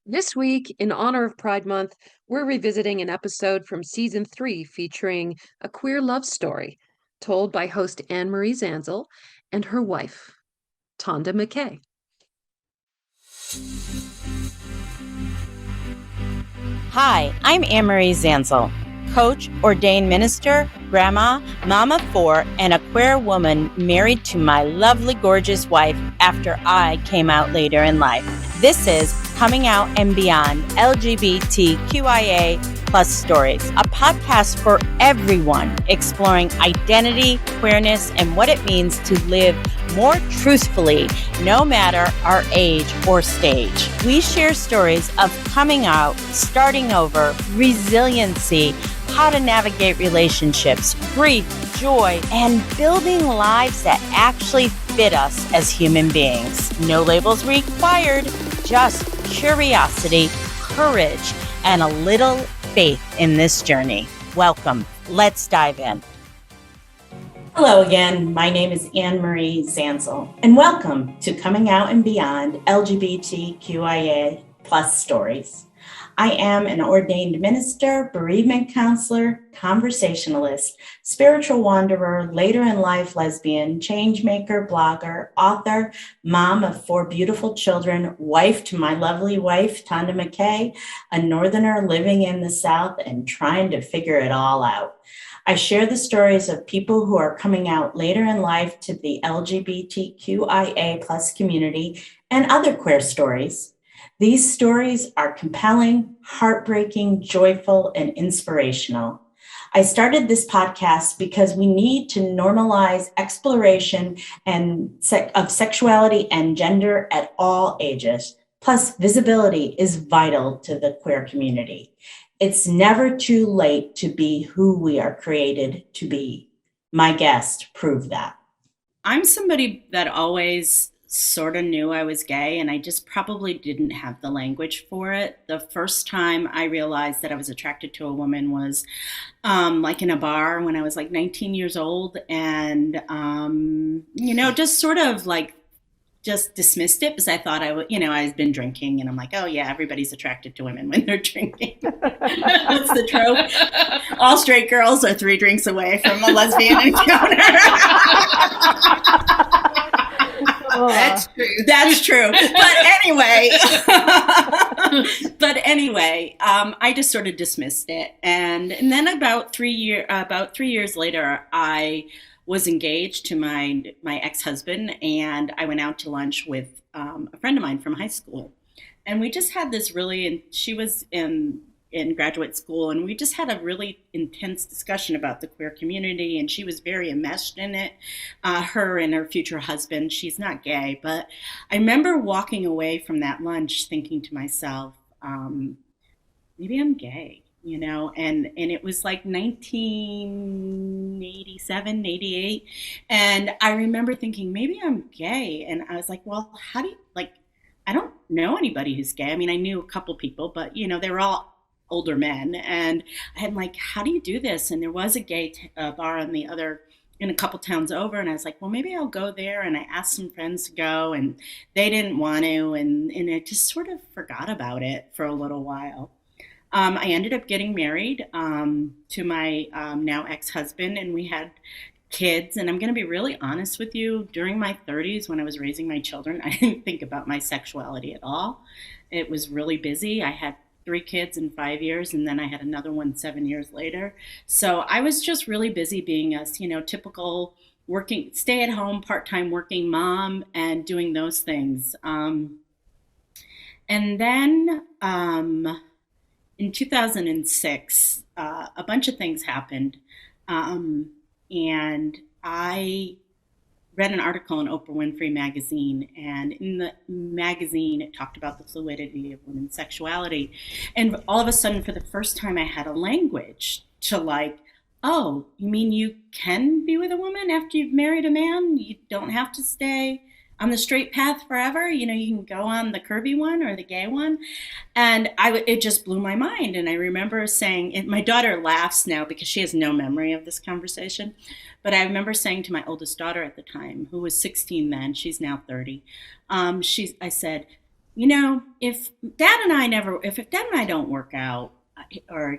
This week, in honor of Pride Month, we're revisiting an episode from season 3 featuring a queer love story told by host Anne Marie Zanzal and her wife, Tonda McKay. Hi, I'm Anne-Marie Zanzal, coach, ordained minister, grandma, mama of four, and a queer woman married to my lovely, gorgeous wife after I came out later in life. This is Coming Out and Beyond LGBTQIA Plus Stories, a podcast for everyone exploring identity, queerness, and what it means to live more truthfully, no matter our age or stage. We share stories of coming out, starting over, resiliency, how to navigate relationships, grief, joy, and building lives that actually fit us as human beings. No labels required, just curiosity, courage, and a little faith in this journey. Welcome. Let's dive in. Hello again. My name is Anne Marie Zanzal, and welcome to Coming Out and Beyond LGBTQIA Plus Stories. I am an ordained minister, bereavement counselor, conversationalist, spiritual wanderer, later in life lesbian, change maker, blogger, author, mom of 4 beautiful children, wife to my lovely wife, Tonda McKay, a northerner living in the South and trying to figure it all out. I share the stories of people who are coming out later in life to the LGBTQIA plus community and other queer stories. These stories are compelling, heartbreaking, joyful, and inspirational. I started this podcast because we need to normalize exploration of sexuality and gender at all ages. Plus, visibility is vital to the queer community. It's never too late to be who we are created to be. My guest proved that. I'm somebody that always sort of knew I was gay, and I just probably didn't have the language for it. The first time I realized that I was attracted to a woman was like in a bar when I was like 19 years old, and just sort of like just dismissed it because I thought I'd been drinking, and I'm like, oh yeah, everybody's attracted to women when they're drinking. That's the trope. All straight girls are 3 drinks away from a lesbian encounter. That's true. But anyway, I just sort of dismissed it, and then about 3 years later, I was engaged to my ex-husband, and I went out to lunch with a friend of mine from high school, and we just had this and she was in graduate school, and we just had a really intense discussion about the queer community, and she was very enmeshed in it, her and her future husband. She's not gay, but I remember walking away from that lunch thinking to myself, maybe I'm gay, and it was like 1987, 88, and I remember thinking, maybe I'm gay, and I was like, well, how do you, I don't know anybody who's gay. I mean, I knew a couple people, but they were all older men, and I'm like, how do you do this? And there was a gay bar in a couple towns over, and I was like, well, maybe I'll go there. And I asked some friends to go, and they didn't want to, and I just sort of forgot about it for a little while. I ended up getting married to my now ex-husband, and we had kids. And I'm going to be really honest with you, during my 30s, when I was raising my children, I didn't think about my sexuality at all. It was really busy. I had 3 kids in 5 years, and then I had another one 7 years later. So I was just really busy being a, typical working, stay-at-home, part-time working mom and doing those things. And then in 2006, a bunch of things happened, and I read an article in Oprah Winfrey magazine, and in the magazine it talked about the fluidity of women's sexuality, and all of a sudden, for the first time, I had a language to oh, you mean you can be with a woman after you've married a man? You don't have to stay on the straight path forever. You can go on the curvy one or the gay one. And it just blew my mind. And I remember saying, my daughter laughs now because she has no memory of this conversation. But I remember saying to my oldest daughter at the time, who was 16 then, she's now 30, I said, if Dad and I don't work out, or,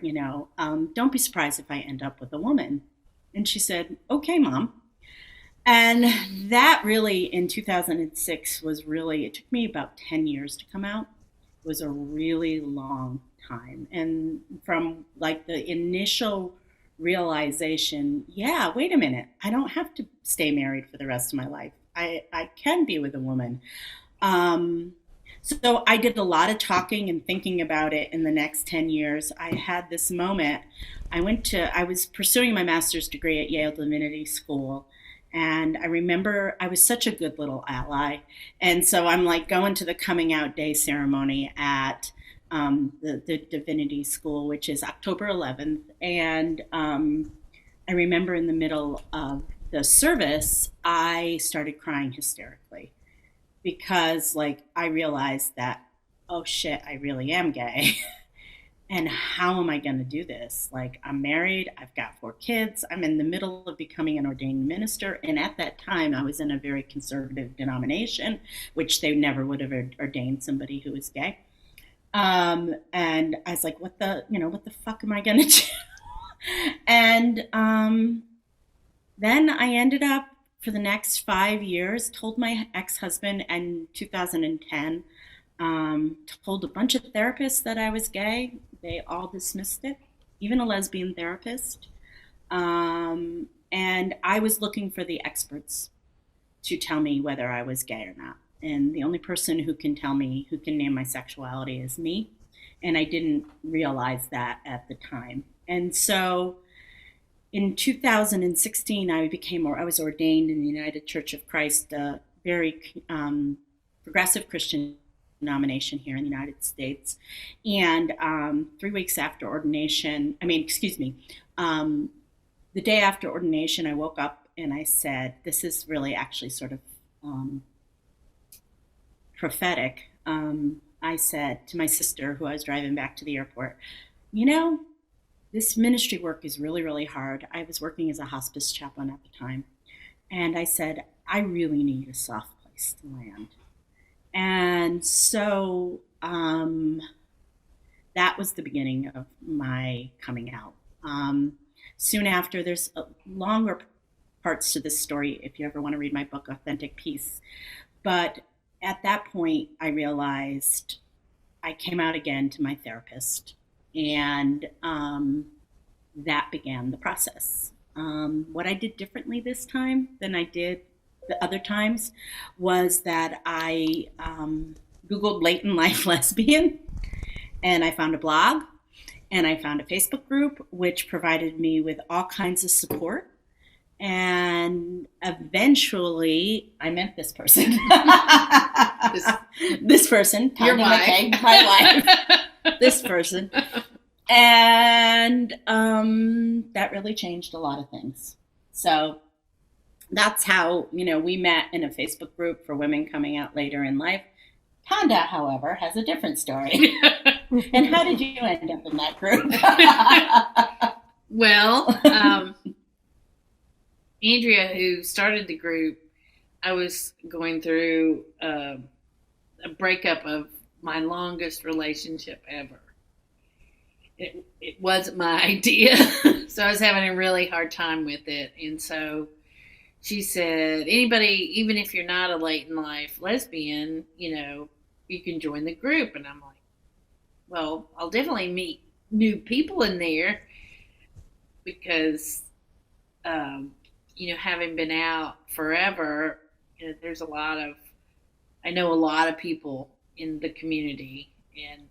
don't be surprised if I end up with a woman. And she said, okay, Mom. And that really, in 2006, it took me about 10 years to come out. It was a really long time. And from like the initial realization, yeah, wait a minute, I don't have to stay married for the rest of my life. I can be with a woman. Um, so I did a lot of talking and thinking about it in the next 10 years. I had this moment. I was pursuing my master's degree at Yale Divinity School. And I remember I was such a good little ally. And so I'm like going to the coming out day ceremony at the Divinity School, which is October 11th. And I remember in the middle of the service, I started crying hysterically because like I realized that, oh shit, I really am gay. And how am I going to do this? Like, I'm married, I've got 4 kids, I'm in the middle of becoming an ordained minister. And at that time, I was in a very conservative denomination, which they never would have ordained somebody who was gay. And I was like, what the fuck am I going to do? And then I ended up, for the next 5 years, told my ex-husband in 2010, told a bunch of therapists that I was gay. They all dismissed it, even a lesbian therapist. And I was looking for the experts to tell me whether I was gay or not. And the only person who can name my sexuality is me. And I didn't realize that at the time. And so in 2016, I was ordained in the United Church of Christ, a very progressive Christian denomination here in the United States. And 3 weeks after ordination, the day after ordination, I woke up and I said, this is really actually sort of prophetic. I said to my sister, who I was driving back to the airport, this ministry work is really, really hard. I was working as a hospice chaplain at the time. And I said, I really need a soft place to land. And so that was the beginning of my coming out. Soon after, there's longer parts to this story if you ever want to read my book, Authentic Peace. But at that point, I realized I came out again to my therapist, and that began the process. What I did differently this time than I did the other times was that I Googled late in life lesbian, and I found a blog, and I found a Facebook group, which provided me with all kinds of support. And eventually I met this person. this person, Tonda, McKay, my wife, this person. And that really changed a lot of things. So that's how, we met in a Facebook group for women coming out later in life. Tonda, however, has a different story. And how did you end up in that group? Well, Andrea, who started the group, I was going through a breakup of my longest relationship ever. It wasn't my idea, so I was having a really hard time with it. And so she said, anybody, even if you're not a late in life lesbian, you can join the group. And I'm like, well, I'll definitely meet new people in there because, having been out forever, there's I know a lot of people in the community and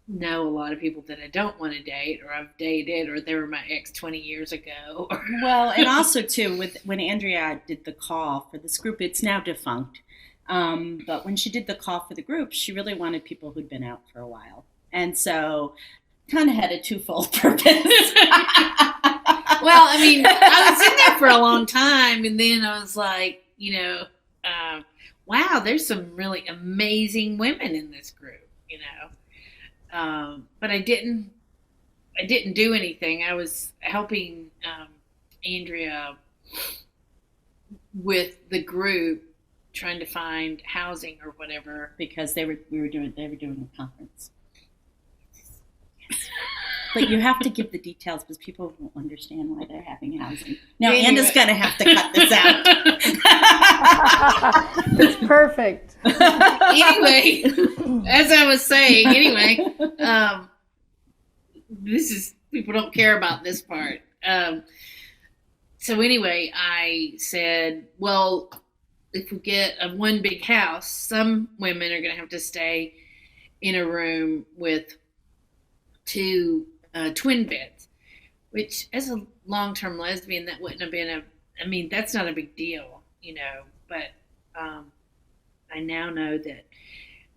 know a lot of people that I don't want to date, or I've dated, or they were my ex 20 years ago. Well, and also too, when Andrea did the call for this group, it's now defunct. But when she did the call for the group, she really wanted people who'd been out for a while. And so kind of had a twofold purpose. Well, I was in there for a long time, and then I was like, wow, there's some really amazing women in this group, but I didn't do anything. I was helping Andrea with the group trying to find housing or whatever. Because they were doing a conference. But you have to give the details because people won't understand why they're having housing. Now, Anyway. Anna's going to have to cut this out. It's perfect. Anyway, as I was saying, people don't care about this part. So anyway, I said, well, if we get a one big house, some women are going to have to stay in a room with 2 twin beds, which as a long-term lesbian, that wouldn't have been that's not a big deal, but I now know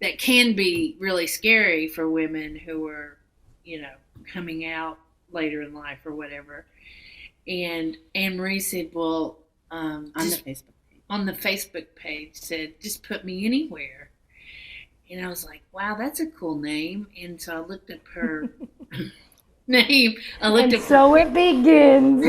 that can be really scary for women who are, coming out later in life or whatever. And Anne Marie said, well, on the Facebook page said, just put me anywhere. And I was like, wow, that's a cool name. And so I looked up her name. It begins.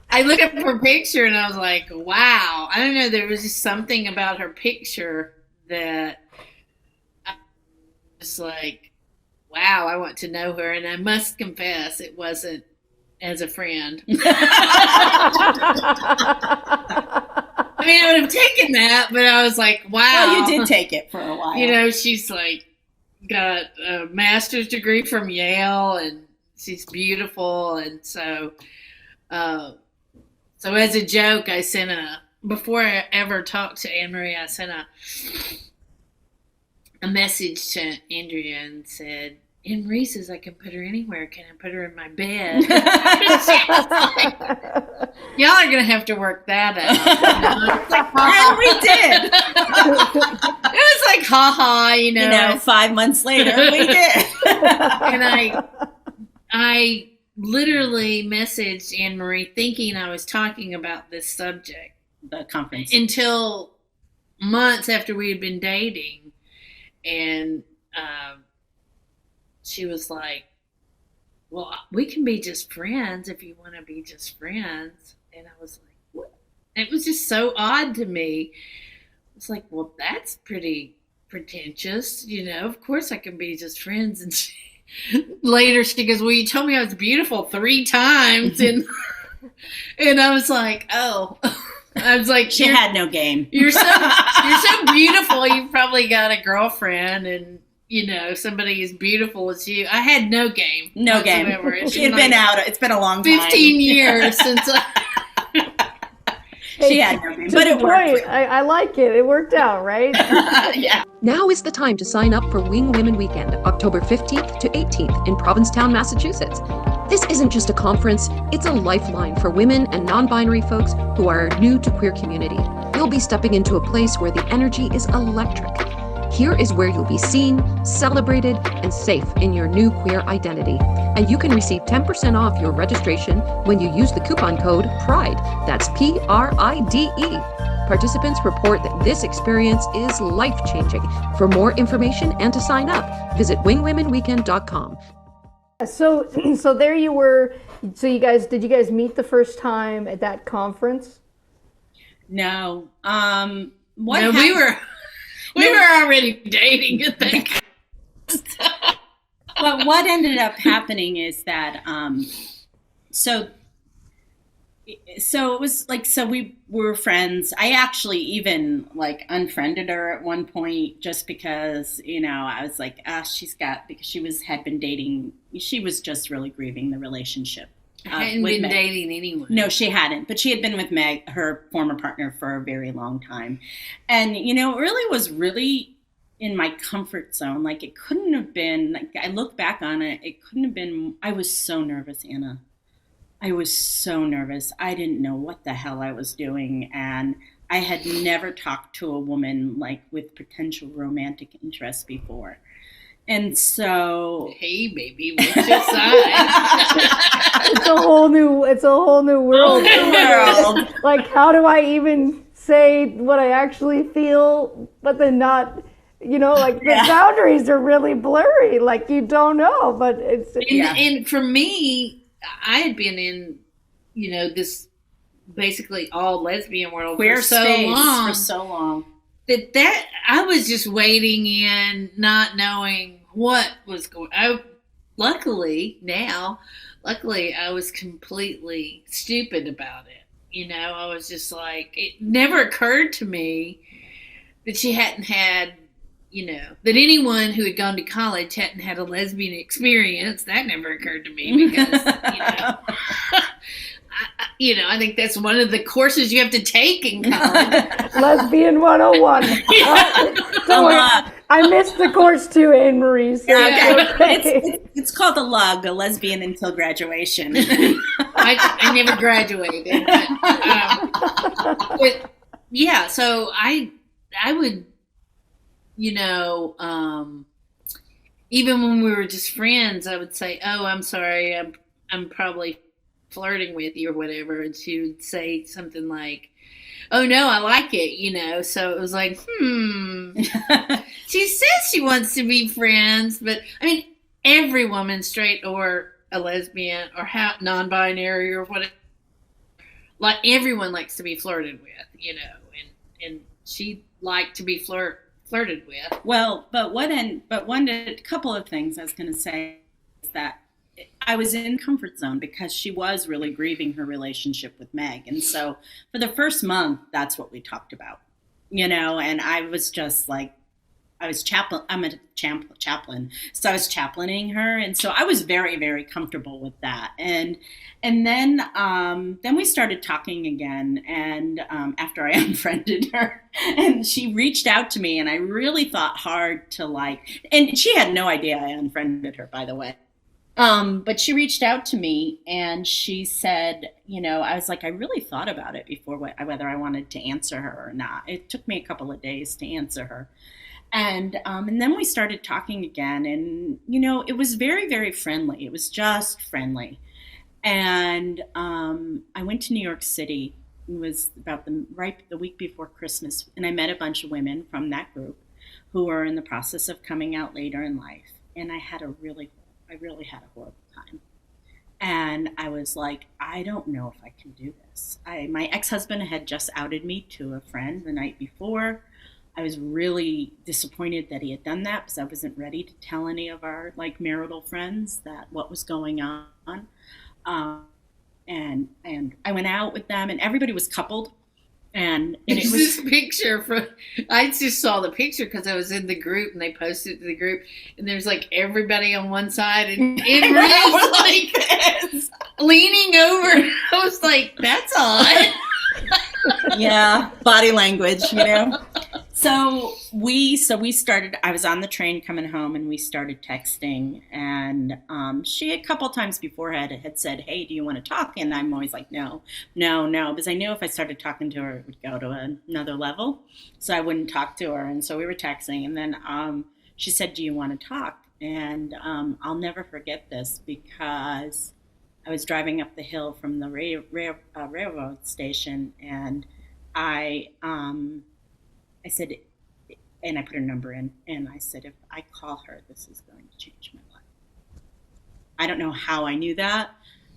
I looked up her picture and I was like, wow. I don't know. There was just something about her picture that I was like, wow, I want to know her. And I must confess, it wasn't as a friend. I would have taken that, but I was like, wow. Well, you did take it for a while. She's like got a master's degree from Yale and she's beautiful. And so as a joke, I sent before I ever talked to Anne Marie, I sent a message to Andrea and said, Anne Marie says I can put her anywhere. Can I put her in my bed? Y'all are going to have to work that out. And we did. It was like, ha-ha, 5 months later, we did. And I literally messaged Anne Marie thinking I was talking about this subject. The conference. Until months after we had been dating. And she was like, well, we can be just friends if you want to be just friends. And I was like, what? And it was just so odd to me. It's like, well, that's pretty pretentious. Of course I can be just friends. And later she goes, well, you told me I was beautiful 3 times. And I was like, oh. I was like, she had no game. You're so beautiful. You've probably got a girlfriend and, somebody as beautiful as you. I had no game. No game. She had been out. It's been a long time. 15 years since she had no game. But it worked. I like it. It worked out, right? Yeah. Now is the time to sign up for Wing Women Weekend, October 15th to 18th in Provincetown, Massachusetts. This isn't just a conference, it's a lifeline for women and non-binary folks who are new to queer community. You'll be stepping into a place where the energy is electric. Here is where you'll be seen, celebrated, and safe in your new queer identity. And you can receive 10% off your registration when you use the coupon code PRIDE. That's PRIDE. Participants report that this experience is life-changing. For more information and to sign up, visit wingwomenweekend.com. So there you were. So did you guys meet the first time at that conference? No. We were already dating, I think. But what ended up happening is that so it was like, so we were friends. I actually even unfriended her at one point just because, I was like, because she had been dating, she was just really grieving the relationship. I hadn't been dating anyone. No, she hadn't. But she had been with Meg, her former partner, for a very long time. And, it really was in my comfort zone. It couldn't have been, I look back on it, it couldn't have been, I was so nervous, Anna. I was so nervous. I didn't know what the hell I was doing. And I had never talked to a woman with potential romantic interest before. And so, hey, baby, what's your sign? It's a whole new world. How do I even say what I actually feel, but then not, the boundaries are really blurry. You don't know, but it's. And for me, I had been in, basically all lesbian world Queer for so space long. for so long. That I was just waiting in, not knowing what was going. Luckily, I was completely stupid about it. You know, I was just like, it never occurred to me that she hadn't had, you know, that anyone who had gone to college hadn't had a lesbian experience. That never occurred to me because, I think that's one of the courses you have to take in college. Lesbian 101. Don't worry. I missed the course too, Anne Marie. So It's called a LUG, a lesbian until graduation. I never graduated. But yeah, so I would, even when we were just friends, I would say, "Oh, I'm sorry, I'm probably flirting with you or whatever," and she would say something like, "Oh no, I like it," So it was like, she says she wants to be friends, but I mean, every woman, straight or a lesbian or non-binary or whatever, like everyone likes to be flirted with, and she liked to be flirted with. Well, a couple of things I was going to say is that I was in comfort zone because she was really grieving her relationship with Meg. And so for the first month, that's what we talked about, and I was just like, I'm a chaplain. So I was chaplaining her. And so I was very, very comfortable with that. And then we started talking again. And after I unfriended her, and she reached out to me, and I really thought hard to and she had no idea I unfriended her, by the way. But she reached out to me and she said, I was like, I really thought about it before whether I wanted to answer her or not. It took me a couple of days to answer her. And then we started talking again, and, it was very, very friendly. It was just friendly. And I went to New York City. It was about the week before Christmas. And I met a bunch of women from that group who were in the process of coming out later in life. And I really had a horrible time. And I was like, I don't know if I can do this. My ex-husband had just outed me to a friend the night before. I was really disappointed that he had done that because I wasn't ready to tell any of our marital friends what was going on. And I went out with them, and everybody was coupled. And it was this picture I just saw the picture because I was in the group and they posted it to the group, and there's everybody on one side and it was leaning over. I was like, that's odd. Yeah, body language, So we started, I was on the train coming home, and we started texting, and she a couple times beforehand had said, hey, do you want to talk? And I'm always like, no, because I knew if I started talking to her, it would go to another level, so I wouldn't talk to her. And so we were texting, and then she said, do you want to talk? And I'll never forget this because I was driving up the hill from the railroad station, and I said, and I put her number in, and I said, if I call her, this is going to change my life. I don't know how I knew that.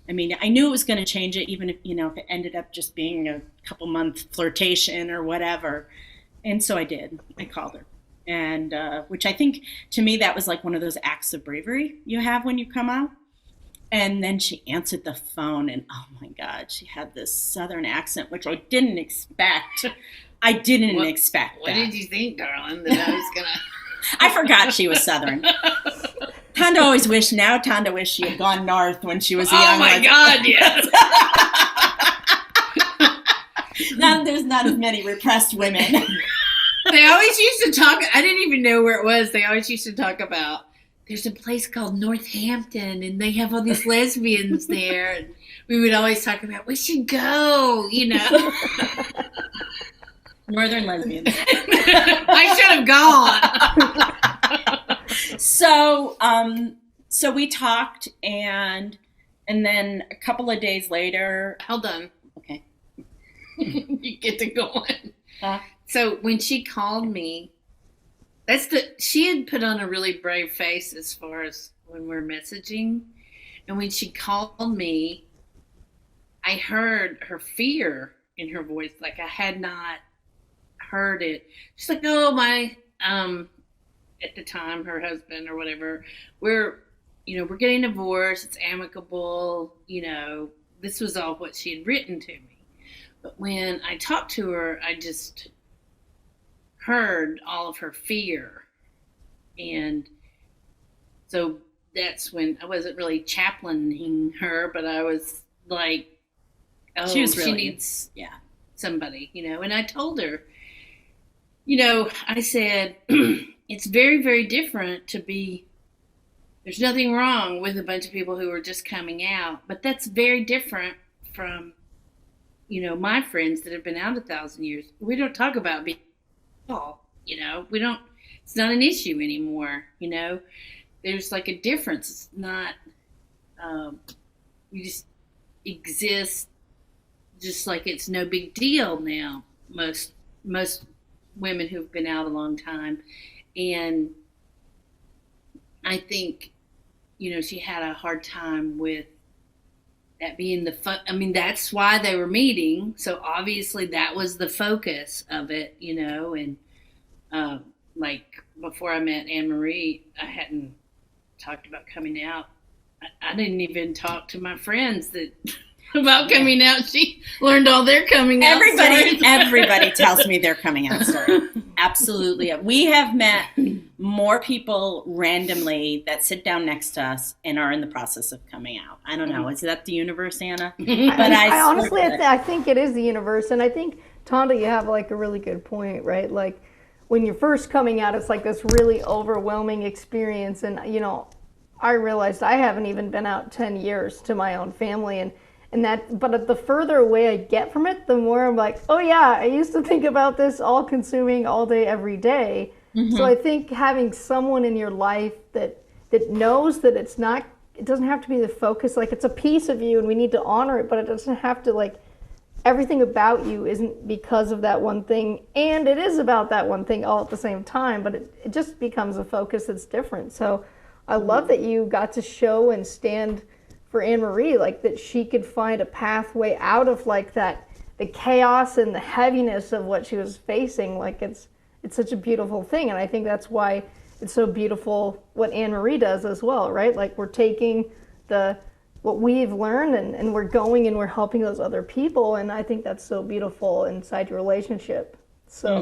I mean, I knew it was going to change it, even if, if it ended up just being a couple month flirtation or whatever. And so I did. I called her. And which I think, to me, that was one of those acts of bravery you have when you come out. And then she answered the phone, and oh my God, she had this Southern accent, which I didn't expect. I didn't expect that. What did you think, darling, that I was going to... I forgot she was Southern. Tonda wished she had gone north when she was a young. Oh my God, yes. Now there's not as many repressed women. They always used to talk, I didn't even know where it was. They always used to talk about, there's a place called Northampton, and they have all these lesbians there. And we would always talk about, we should go, Northern lesbians. I should have gone. So we talked, and then a couple of days later. Hold on. Okay. You get to going. So when she called me, she had put on a really brave face as far as when we're messaging. And when she called me, I heard her fear in her voice, like I had not heard it. She's like, oh, my, at the time, her husband or whatever, we're getting divorced. It's amicable. This was all what she had written to me. But when I talked to her, I just heard all of her fear. And so that's when I wasn't really chaplaining her, but I was like, oh, she needs somebody, And I told her, I said, it's very, very different to be, there's nothing wrong with a bunch of people who are just coming out, but that's very different from, my friends that have been out 1,000 years. We don't talk about being, we don't, it's not an issue anymore, There's like a difference. It's not, you just exist just like it's no big deal now. Most women who've been out a long time. And I think, she had a hard time with that being that's why they were meeting. So obviously that was the focus of it, and like before I met Anne Marie, I hadn't talked about coming out. I didn't even talk to my friends about coming out. She learned all their coming out stories. Everybody tells me their coming out story. Absolutely. We have met more people randomly that sit down next to us and are in the process of coming out. I don't know. Is that the universe, Anna? But I honestly, I think it is the universe. And I think, Tonda, you have like a really good point, right? Like when you're first coming out, it's like this really overwhelming experience. And, I realized I haven't even been out 10 years to my own family. But the further away I get from it, the more I'm like, oh yeah, I used to think about this all consuming all day, every day. Mm-hmm. So I think having someone in your life that knows that it doesn't have to be the focus, like it's a piece of you and we need to honor it, but it doesn't have to, like, everything about you isn't because of that one thing, and it is about that one thing all at the same time, but it just becomes a focus that's different. So I love that you got to show and stand for Anne Marie, like that she could find a pathway out of like that, the chaos and the heaviness of what she was facing. Like it's such a beautiful thing. And I think that's why it's so beautiful what Anne Marie does as well, right? Like we're taking what we've learned and we're going and we're helping those other people. And I think that's so beautiful inside your relationship. So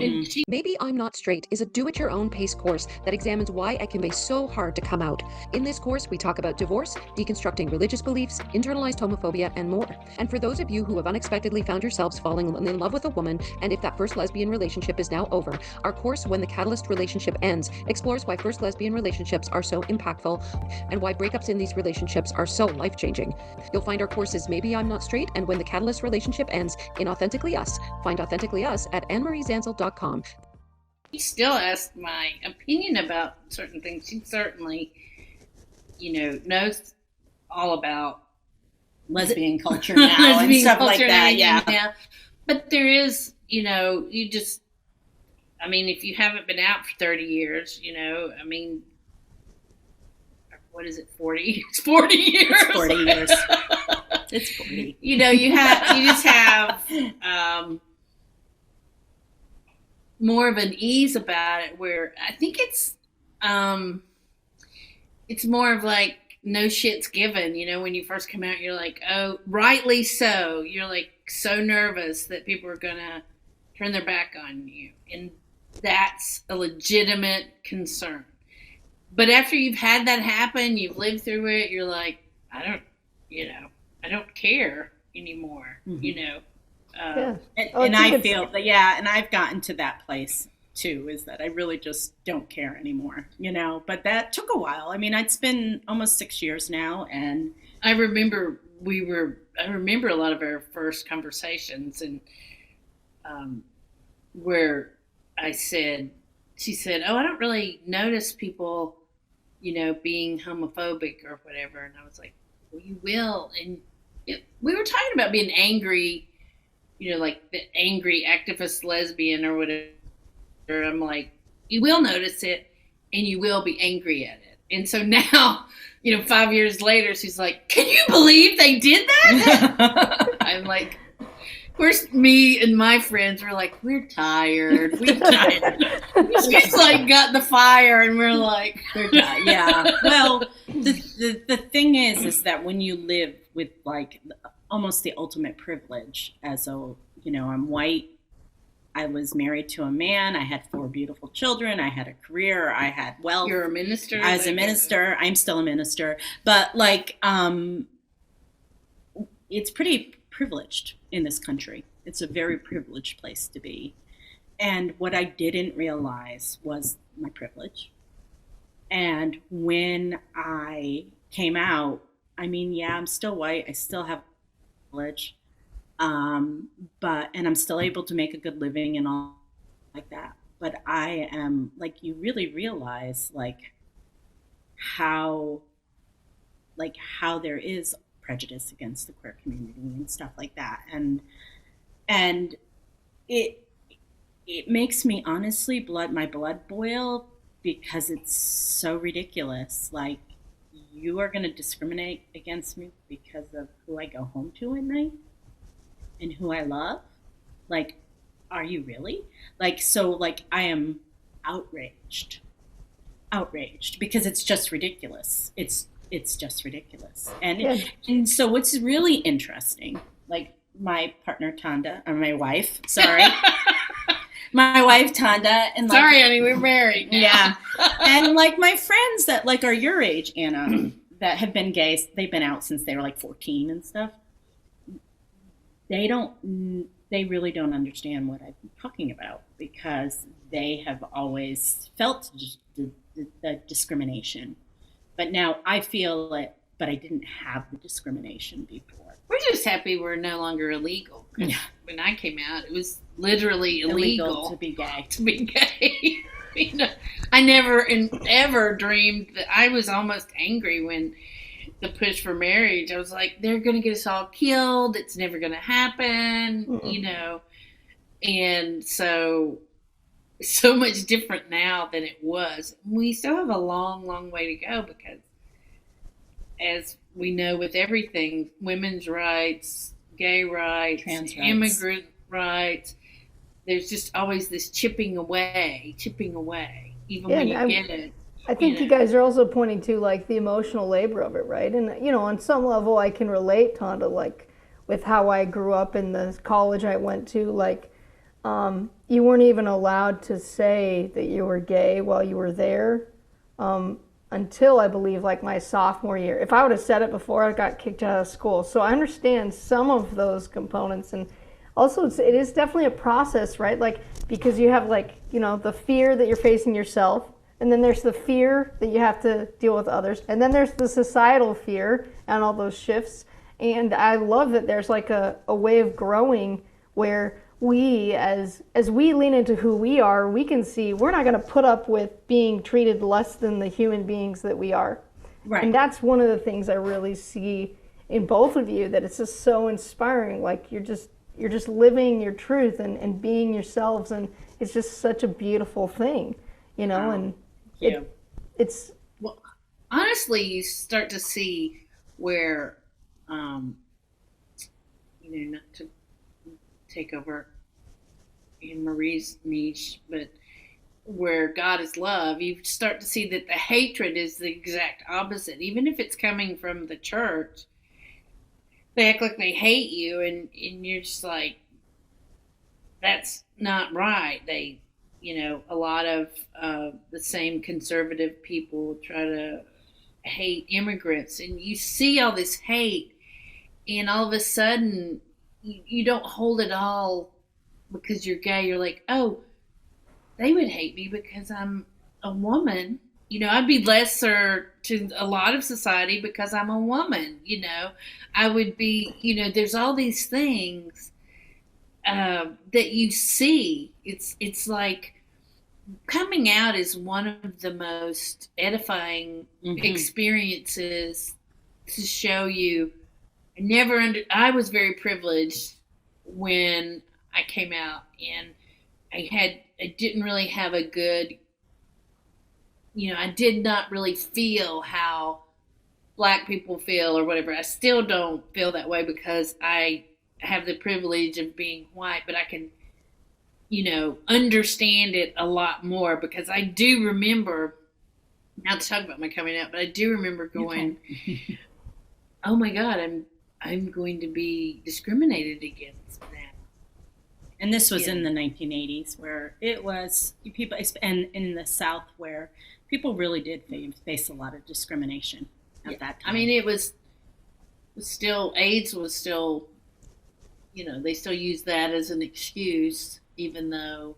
Maybe I'm Not Straight is a do-it-your-own pace course that examines why it can be so hard to come out. In this course, we talk about divorce, deconstructing religious beliefs, internalized homophobia, and more. And for those of you who have unexpectedly found yourselves falling in love with a woman, and if that first lesbian relationship is now over, our course, When the Catalyst Relationship Ends, explores why first lesbian relationships are so impactful and why breakups in these relationships are so life-changing. You'll find our courses Maybe I'm Not Straight and When the Catalyst Relationship Ends in Authentically Us. Find Authentically Us at AnneMarieZanzal.com. She still asks my opinion about certain things. She certainly, knows all about lesbian culture now and stuff like that. Yeah. Now. But there is, if you haven't been out for 30 years, what is it, 40? It's 40 years. It's 40 years. It's 40. You just have more of an ease about it, where I think it's more of like no shit's given. When you first come out, you're like, oh, rightly so. You're like so nervous that people are gonna turn their back on you, and that's a legitimate concern. But after you've had that happen, you've lived through it, you're like, I don't care anymore. Mm-hmm. And I feel that, and I've gotten to that place too, is that I really just don't care anymore, but that took a while. It's been almost 6 years now. And I remember a lot of our first conversations, and where she said, oh, I don't really notice people, being homophobic or whatever. And I was like, well, you will. And we were talking about being angry, like the angry activist lesbian or whatever. I'm like, you will notice it and you will be angry at it. And so now, 5 years later, she's like, can you believe they did that? And like, of course, me and my friends were like, we're tired. We're tired. She's like got the fire, and we're like, we're tired. Yeah. Well, the thing is that when you live with like almost the ultimate privilege as a, I'm white. I was married to a man. I had 4 beautiful children. I had a career. I had wealth. You're a minister? I was a minister. I'm still a minister. But like, it's pretty privileged in this country. It's a very privileged place to be. And what I didn't realize was my privilege. And when I came out, I mean, yeah, I'm still white. I still have privilege. And I'm still able to make a good living and all like that. But I am like, you really realize like how there is prejudice against the queer community and stuff like that. And it makes me honestly my blood boil because it's so ridiculous. Like, you are going to discriminate against me because of who I go home to at night and who I love? Like, are you really? Like, so like I am outraged because it's just ridiculous. It's just ridiculous. And so what's really interesting, like my partner Tonda, or my wife, sorry. My wife Tonda, and like, sorry, honey, we're married now. Yeah. And like my friends that like are your age, Anna, that have been gay, they've been out since they were like 14 and stuff. They really don't understand what I'm talking about because they have always felt the discrimination. But now I feel it, but I didn't have the discrimination before. We're just happy we're no longer illegal. Yeah. When I came out, it was literally illegal to be gay. I never ever dreamed that. I was almost angry when the push for marriage. I was like, they're going to get us all killed. It's never going to happen, And so much different now than it was. We still have a long, long way to go because, as we know with everything, women's rights, gay rights, trans rights, immigrant rights, there's just always this chipping away, even when you get it. I think you guys are also pointing to like the emotional labor of it, right? And on some level I can relate, Tonda, like with how I grew up in the college I went to, like you weren't even allowed to say that you were gay while you were there until I believe like my sophomore year. If I would have said it before, I got kicked out of school. So I understand some of those components, and also it is definitely a process, right? Like, because you have like, the fear that you're facing yourself, and then there's the fear that you have to deal with others, and then there's the societal fear and all those shifts. And I love that there's like a way of growing where we, as we lean into who we are, we can see we're not going to put up with being treated less than the human beings that we are. Right. And that's one of the things I really see in both of you, that it's just so inspiring. Like you're just living your truth and being yourselves, and it's just such a beautiful thing, and it's well, honestly, you start to see where not to take over in Marie's niche, but where God is love, you start to see that the hatred is the exact opposite. Even if it's coming from the church, they act like they hate you, and you're just like, that's not right. They, a lot of the same conservative people try to hate immigrants, and you see all this hate, and all of a sudden you don't hold it all because you're gay. You're like, oh, they would hate me because I'm a woman. I'd be lesser to a lot of society because I'm a woman. I would be, there's all these things that you see. It's like coming out is one of the most edifying experiences to show you. I was very privileged when I came out, and I didn't really have a good, I did not really feel how Black people feel or whatever. I still don't feel that way because I have the privilege of being white, but I can, understand it a lot more, because I do remember, not to talk about my coming out, but I do remember going, oh my God, I'm going to be discriminated against now. And this was in the 1980s, where it was people, and in the South, where people really did face a lot of discrimination at that time. I mean, it was still, AIDS was still, they still used that as an excuse, even though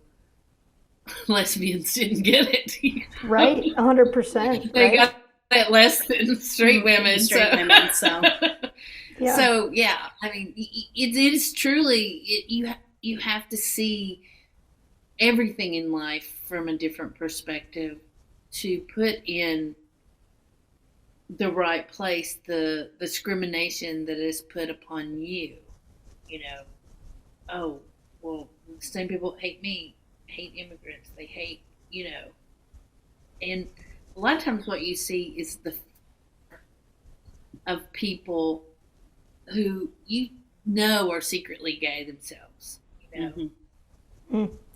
lesbians didn't get it. Right, 100%. They got it less than straight women. So. Yeah. So yeah, I mean, it is truly you have to see everything in life from a different perspective to put in the right place the discrimination that is put upon you. Oh, well, same people hate me, hate immigrants, they hate, and a lot of times what you see is the of people who are secretly gay themselves.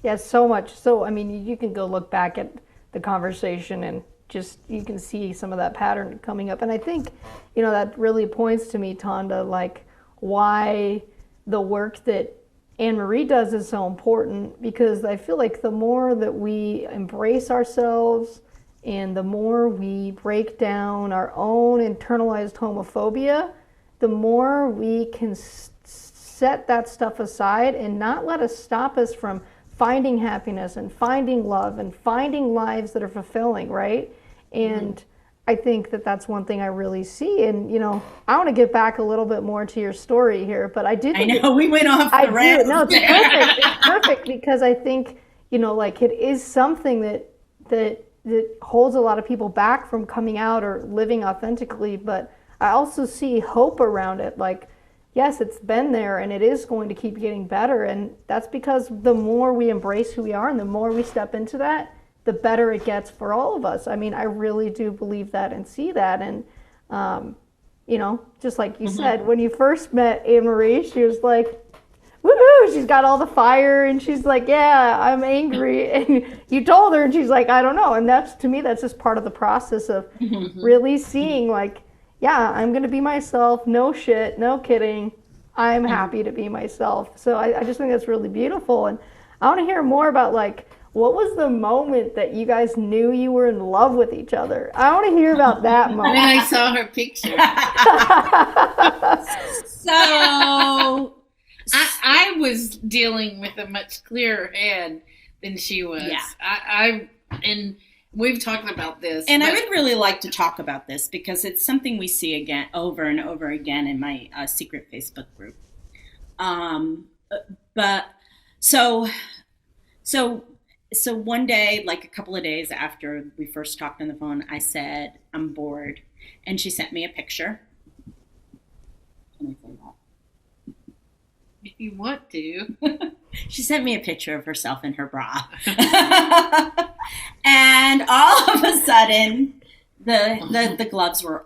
Yeah, so much. So, I mean, you can go look back at the conversation and just, you can see some of that pattern coming up. And I think, that really points to me, Tonda, like why the work that Anne-Marie does is so important, because I feel like the more that we embrace ourselves and the more we break down our own internalized homophobia, the more we can set that stuff aside and not let us stop us from finding happiness and finding love and finding lives that are fulfilling, right? And I think that that's one thing I really see. And, I want to get back a little bit more to your story here, but I do think we went off the rails. No, it's perfect. It's perfect, because I think, like it is something that holds a lot of people back from coming out or living authentically. But I also see hope around it. Like, yes, it's been there and it is going to keep getting better. And that's because the more we embrace who we are and the more we step into that, the better it gets for all of us. I mean, I really do believe that and see that. And, just like you said, when you first met Anne-Marie, she was like, woohoo, she's got all the fire and she's like, yeah, I'm angry. And you told her and she's like, I don't know. And to me, that's just part of the process of really seeing like, yeah, I'm going to be myself. No shit, no kidding. I'm happy to be myself. So I just think that's really beautiful. And I want to hear more about like, what was the moment that you guys knew you were in love with each other? I want to hear about that moment. And I saw her picture. So I was dealing with a much clearer head than she was. Yeah. And we've talked about this. And I would really like to talk about this because it's something we see again, over and over again in my secret Facebook group. But so one day, like a couple of days after we first talked on the phone, I said, I'm bored. And she sent me a picture. Can I say that? If you want to. She sent me a picture of herself in her bra. And all of a sudden, the gloves were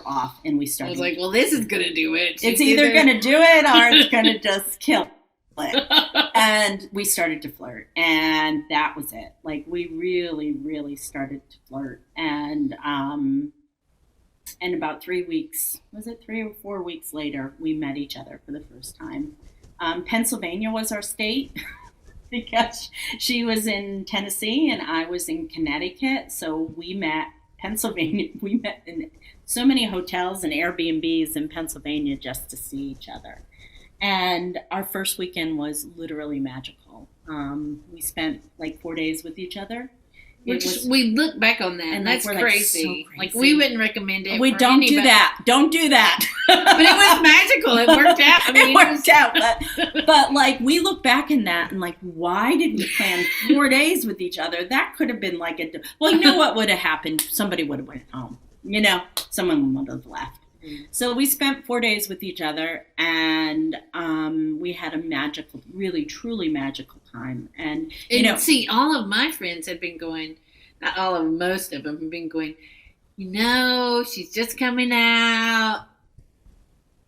off, and we started. I was like, well, this is going to do it. It's either going to do it or it's going to just kill it. And we started to flirt, and that was it. Like, we really, really started to flirt. And about 3 weeks, was it 3 or 4 weeks later, we met each other for the first time. Pennsylvania was our state because she was in Tennessee and I was in Connecticut. So we met in so many hotels and Airbnbs in Pennsylvania just to see each other. And our first weekend was literally magical. We spent like 4 days with each other. We look back on that, and that's crazy. Like, so crazy. Like, we wouldn't recommend it. We don't do that. Don't do that. But it was magical. It worked out. I mean, it worked out. But like, we look back in that and like, why did we plan 4 days with each other? That could have been like well, you know what would have happened? Somebody would have went home. Someone would have left. So we spent 4 days with each other, and we had a magical, really, truly magical time. And see, all of my friends had been going, not all of them, most of them have been going, she's just coming out.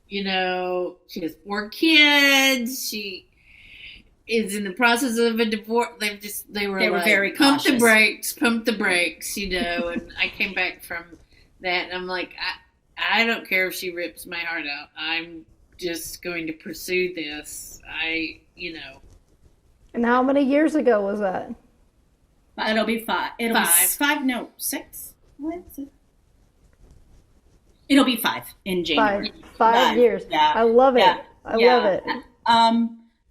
You know, she has 4 kids. She is in the process of a divorce. They were like, very pump cautious. pump the brakes, you know. And I came back from that, and I'm like, I don't care if she rips my heart out. I'm just going to pursue this. You know. And how many years ago was that? It'll be 5. It'll be 5. No, 6. What is it? It'll be 5 in January. 5 years. Yeah. I love it. Yeah. I love it.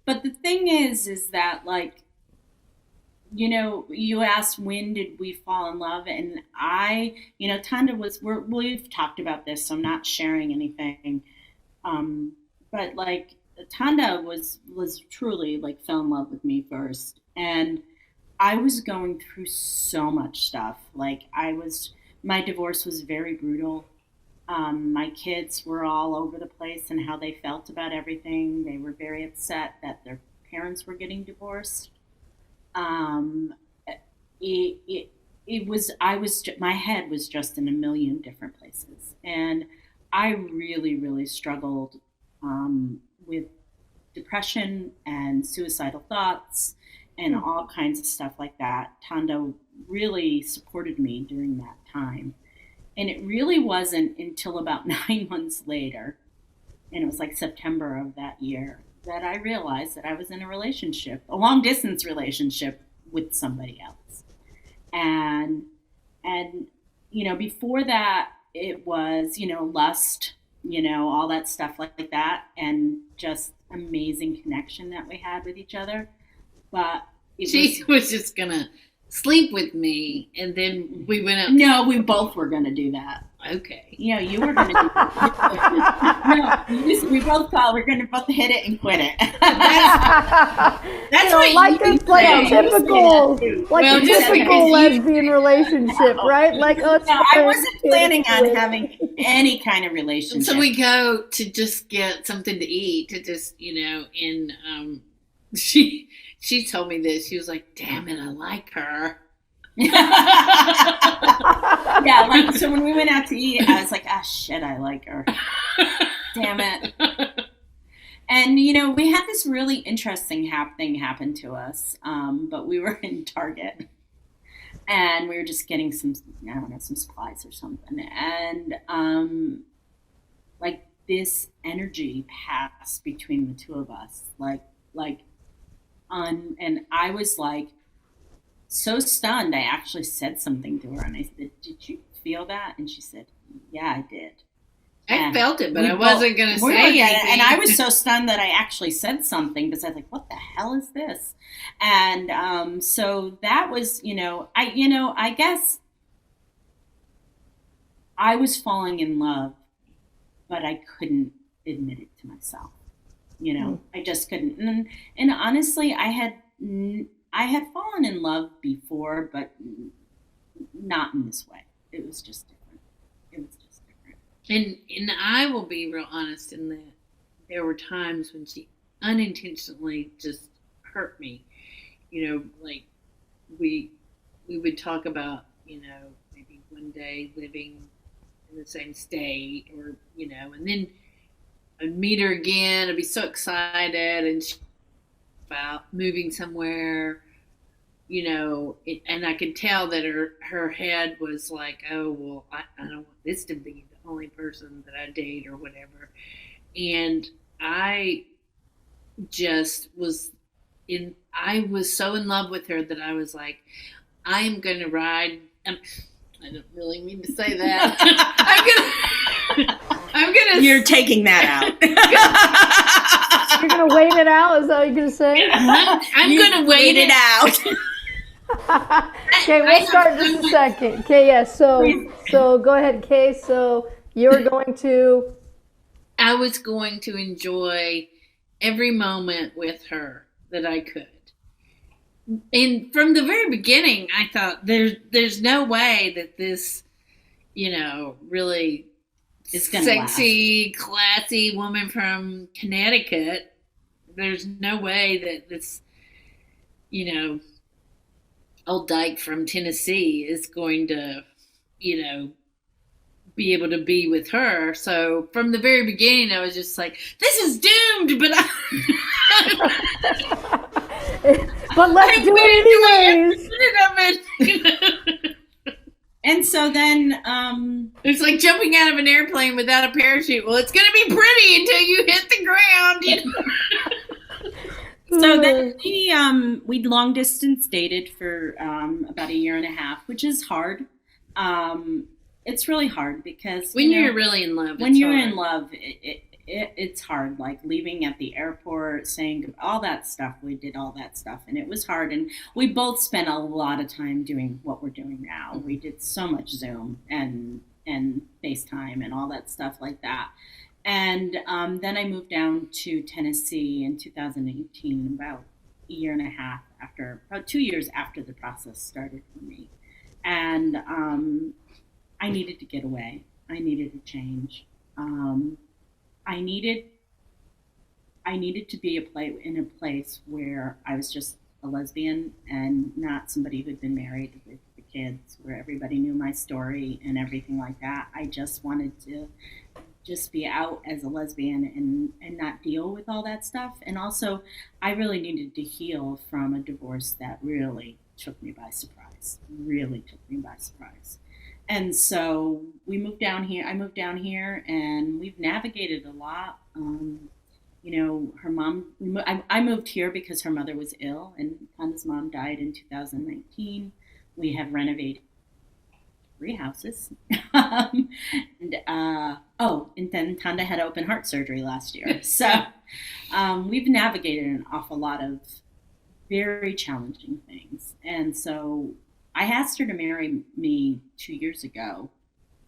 But the thing is that, like, you know, you asked when did we fall in love, and Tonda we've talked about this, so I'm not sharing anything. But like Tonda was truly like fell in love with me first, and I was going through so much stuff. Like my divorce was very brutal. My kids were all over the place and how they felt about everything. They were very upset that their parents were getting divorced. My head was just in a million different places. And I really, really struggled with depression and suicidal thoughts and all kinds of stuff like that. Tonda really supported me during that time. And it really wasn't until about 9 months later, and it was like September of that year, that I realized that I was in a long distance relationship with somebody else. And before that, it was, lust, all that stuff like that, and just amazing connection that we had with each other. But she was just gonna sleep with me, and then we went up. No, we both were gonna do that. Okay. You were gonna do that. No, we both thought we were gonna both hit it and quit it. That's what like a typical lesbian relationship, right? Like, I wasn't planning on having any kind of relationship. So we go to just get something to eat, to just, and she told me this. She was like, "Damn it, I like her." Yeah, like, so when we went out to eat, I was like, "Ah, shit, I like her." Damn it. And, we had this really interesting thing happen to us. But we were in Target, and we were just getting some supplies or something. And, like, this energy passed between the two of us. And I was like, so stunned, I actually said something to her, and I said, "Did you feel that?" And she said, "Yeah, I did." I felt it, but I wasn't going to say anything. And I was so stunned that I actually said something, because I was like, "What the hell is this?" And so that was, I guess I was falling in love, but I couldn't admit it to myself. I just couldn't. And honestly, I had fallen in love before, but not in this way. It was just different. And I will be real honest in that there were times when she unintentionally just hurt me. Like we would talk about, maybe one day living in the same state, or, and then I'd meet her again. I'd be so excited, and about moving somewhere, and I could tell that her head was like, "Oh, well, I don't want this to be the only person that I date," or whatever. And I just I was so in love with her that I was like, I am going to ride. I don't really mean to say that. I'm gonna. You're taking that out. You're gonna wait it out? Is that what you're gonna say? I'm gonna wait it out. Okay, we'll start just a second. Okay, yes. So go ahead, Kay. So you're going to. I was going to enjoy every moment with her that I could. And from the very beginning, I thought there's no way that this, really sexy, classy woman from Connecticut, there's no way that this, old dyke from Tennessee is going to, be able to be with her. So from the very beginning, I was just like, this is doomed, but but let's do it anyways. And so then it's like jumping out of an airplane without a parachute. Well, it's going to be pretty until you hit the ground. So then we long distance dated for about a year and a half, which is hard. It's really hard because when you're really in love, when you're in love, it's hard. Like leaving at the airport, saying all that stuff. We did all that stuff, and it was hard. And we both spent a lot of time doing what we're doing now. We did so much Zoom and FaceTime and all that stuff like that. And then I moved down to Tennessee in 2018, about a year and a half after, about 2 years after the process started for me. And I needed to get away. I needed to change. I needed to be in a place where I was just a lesbian and not somebody who'd been married with the kids, where everybody knew my story and everything like that. I just wanted to just be out as a lesbian and not deal with all that stuff. And also, I really needed to heal from a divorce that really took me by surprise. And so we moved down here. I moved down here, and we've navigated a lot. Her mom. I moved here because her mother was ill, and Tonda's mom died in 2019. We have renovated 3 houses, and then Tonda had open heart surgery last year. So we've navigated an awful lot of very challenging things, and so I asked her to marry me 2 years ago,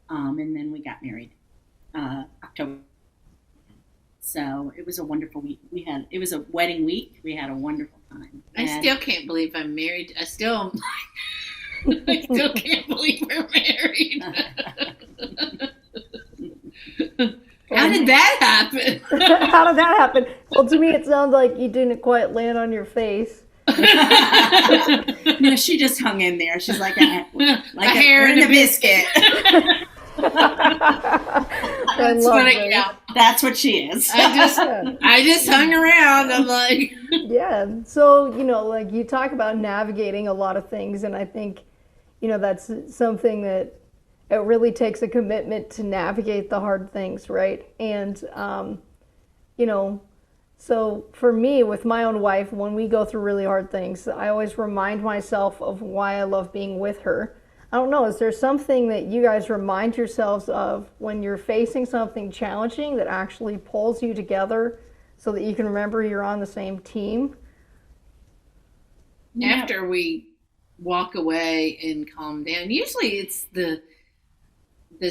and then we got married October. So it was a wonderful week. It was a wedding week. We had a wonderful time. I still can't believe I'm married. I still can't believe we're married. How did that happen? How did that happen? Well, to me, it sounds like you didn't quite land on your face. No, she just hung in there. She's like a hair in a biscuit. That's what she is. I just hung around. I'm like, yeah. So like you talk about navigating a lot of things, and I think that's something that it really takes a commitment to navigate the hard things, right? And so for me, with my own wife, when we go through really hard things, I always remind myself of why I love being with her. I don't know, is there something that you guys remind yourselves of when you're facing something challenging that actually pulls you together so that you can remember you're on the same team? After we walk away and calm down, usually it's the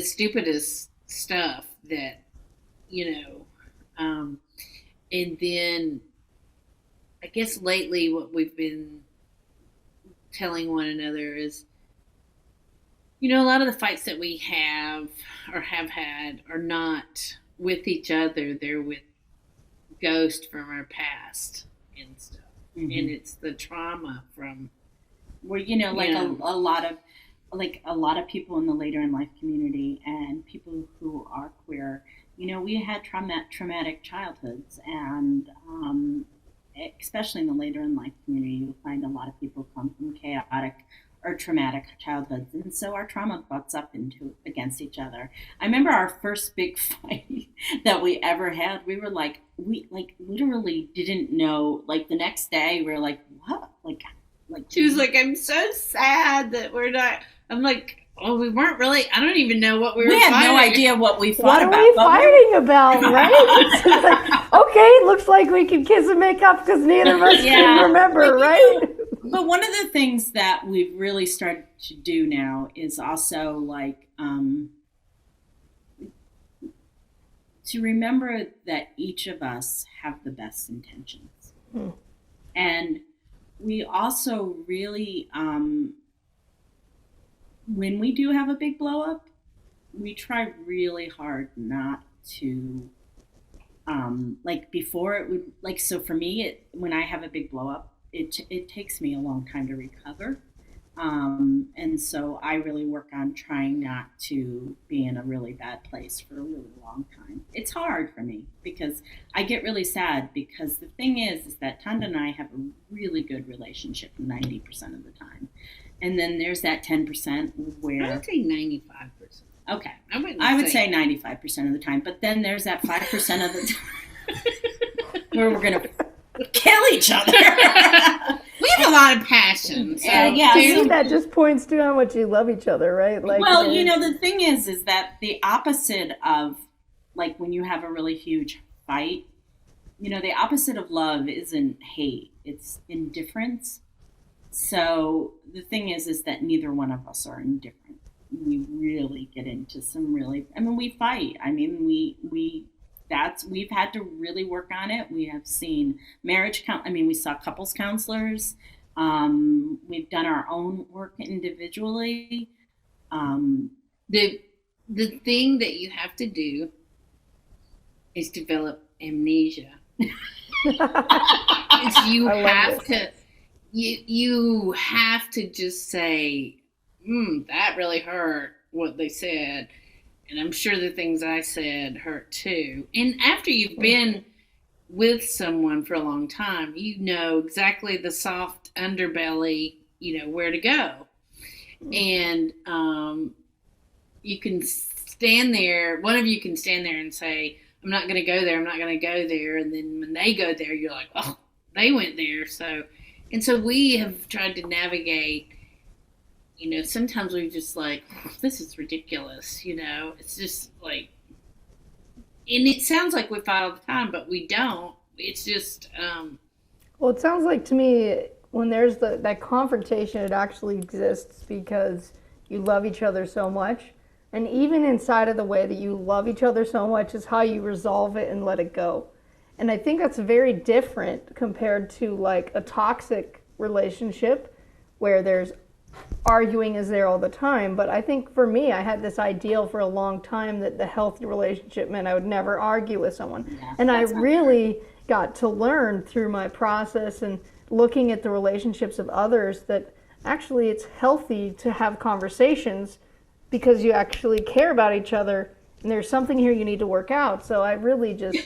stupidest stuff that, and then I guess lately what we've been telling one another is, a lot of the fights that we have or have had are not with each other. They're with ghosts from our past and stuff. Mm-hmm. And it's the trauma from where, a lot of people in the later in life community and people who are queer, we had traumatic childhoods, and especially in the later in life community, you'll find a lot of people come from chaotic or traumatic childhoods, and so our trauma butts up against each other. I remember our first big fight that we ever had. We were we literally didn't know. Like the next day, we were like, what? Like she was like, I'm so sad that we're not. I'm like, oh, we weren't really. I don't even know what we were. We had no idea what we fought about. What are we fighting about, right? It's like, okay, looks like we can kiss and make up because neither of us can remember, right? But one of the things that we've really started to do now is also to remember that each of us have the best intentions. And we also really, when we do have a big blow up, we try really hard not to, before it would, so for me, when I have a big blow up, it takes me a long time to recover. And so I really work on trying not to be in a really bad place for a really long time. It's hard for me because I get really sad, because the thing is that Tonda and I have a really good relationship 90% of the time. And then there's that 10% where... I would say 95%. Okay. I would say 95% of the time. But then there's that 5% of the time where we're going to kill each other. We have a lot of passion. So yeah. I think that just points to how much you love each other, right? Like, well, the thing is that the opposite of, like, when you have a really huge fight, the opposite of love isn't hate, it's indifference. So the thing is that neither one of us are indifferent. We really get into some really, we fight. We've had to really work on it. We have seen we saw couples counselors. We've done our own work individually. The thing that you have to do is develop amnesia. You have to just say, that really hurt what they said. And I'm sure the things I said hurt too. And after you've been with someone for a long time, you know exactly the soft underbelly, where to go. And you can stand there, one of you can stand there and say, I'm not going to go there, I'm not going to go there. And then when they go there, you're like, oh, they went there. So we have tried to navigate, sometimes we're just like, this is ridiculous, it's just like, and it sounds like we fight all the time, but we don't. It's just, well, it sounds like to me, when there's that confrontation, it actually exists because you love each other so much. And even inside of the way that you love each other so much is how you resolve it and let it go. And I think that's very different compared to like a toxic relationship where there's arguing is there all the time. But I think for me, I had this ideal for a long time that the healthy relationship meant I would never argue with someone. Yeah, and I really got to learn through my process and looking at the relationships of others that actually it's healthy to have conversations because you actually care about each other and there's something here you need to work out. So I really just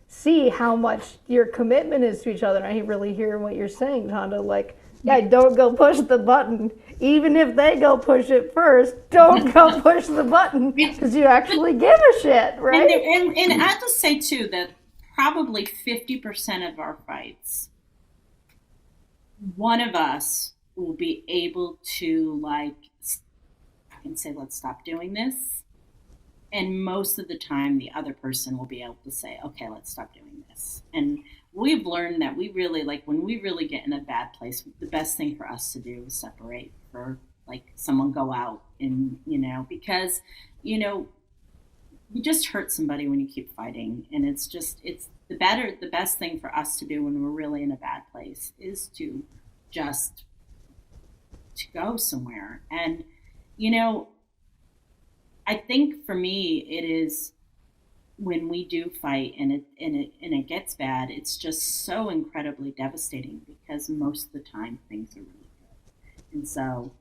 see how much your commitment is to each other. And I really hear what you're saying, Tonda, like, yeah, don't go push the button. Even if they go push it first, don't go push the button because you actually give a shit, right? And I have to say, too, that probably 50% of our fights, one of us will be able to, like, and say, let's stop doing this. And most of the time, the other person will be able to say, okay, let's stop doing this. And we've learned that we really, like, when we really get in a bad place, the best thing for us to do is separate, for like someone go out and, because, you just hurt somebody when you keep fighting. And it's the best thing for us to do when we're really in a bad place is to just to go somewhere. And, I think for me, it is when we do fight and it gets bad, it's just so incredibly devastating because most of the time things are really good. And so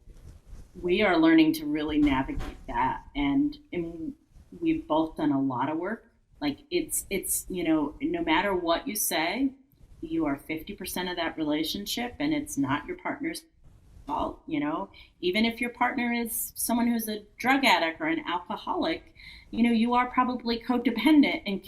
we are learning to really navigate that. And we've both done a lot of work. Like it's no matter what you say, you are 50% of that relationship and it's not your partner's fault. Even if your partner is someone who's a drug addict or an alcoholic, you are probably codependent and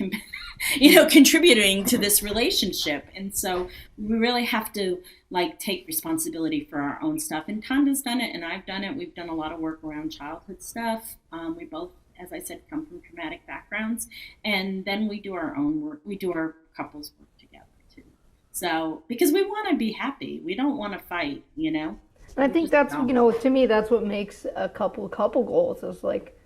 contributing to this relationship. And so we really have to like take responsibility for our own stuff. And Tonda's done it and I've done it. We've done a lot of work around childhood stuff. We both, as I said, come from traumatic backgrounds, and then we do our own work. We do our couples work together too. So because we want to be happy, we don't want to fight, And I think that's, to me, that's what makes a couple goals. Is like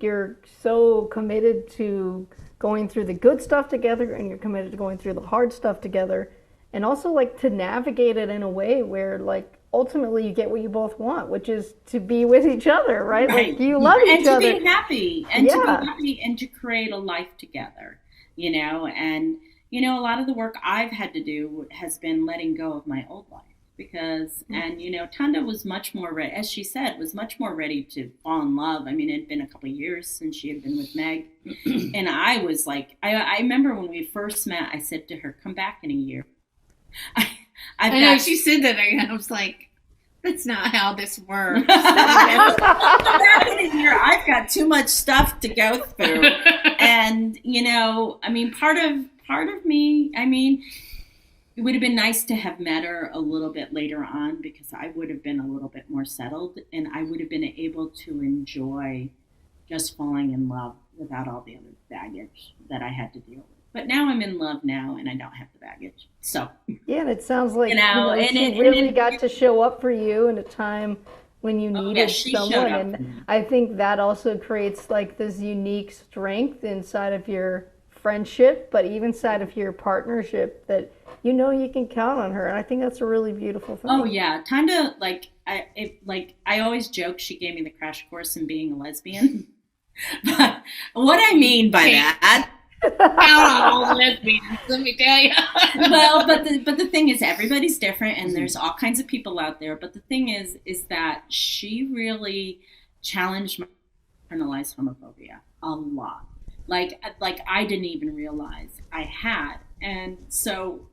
you're so committed to going through the good stuff together and you're committed to going through the hard stuff together. And also like to navigate it in a way where like ultimately you get what you both want, which is to be with each other, right? Like you love each other. And to be happy and to be happy and to create a life together, and, a lot of the work I've had to do has been letting go of my old life. because, and Tonda was much more ready, as she said, was much more ready to fall in love. I mean, it had been a couple of years since she had been with Meg. And I was like, I remember when we first met, I said to her, come back in a year. I know she said that, and I was like, that's not how this works. Back in a year, I've got too much stuff to go through. And, I mean, part of me, I mean, it would have been nice to have met her a little bit later on, because I would have been a little bit more settled, and I would have been able to enjoy just falling in love without all the other baggage that I had to deal with. But now I'm in love now, and I don't have the baggage. So yeah, and it sounds like she really got to show up for you in a time when you needed someone, and I think that also creates like this unique strength inside of your friendship, but even inside of your partnership, that you can count on her, and I think that's a really beautiful thing. Oh yeah, Tonda, I always joke she gave me the crash course in being a lesbian. But what I mean by that. Out on all lesbians, let me tell you. Well, but the thing is, everybody's different, and there's all kinds of people out there. But the thing is that she really challenged my internalized homophobia a lot. Like I didn't even realize I had, and so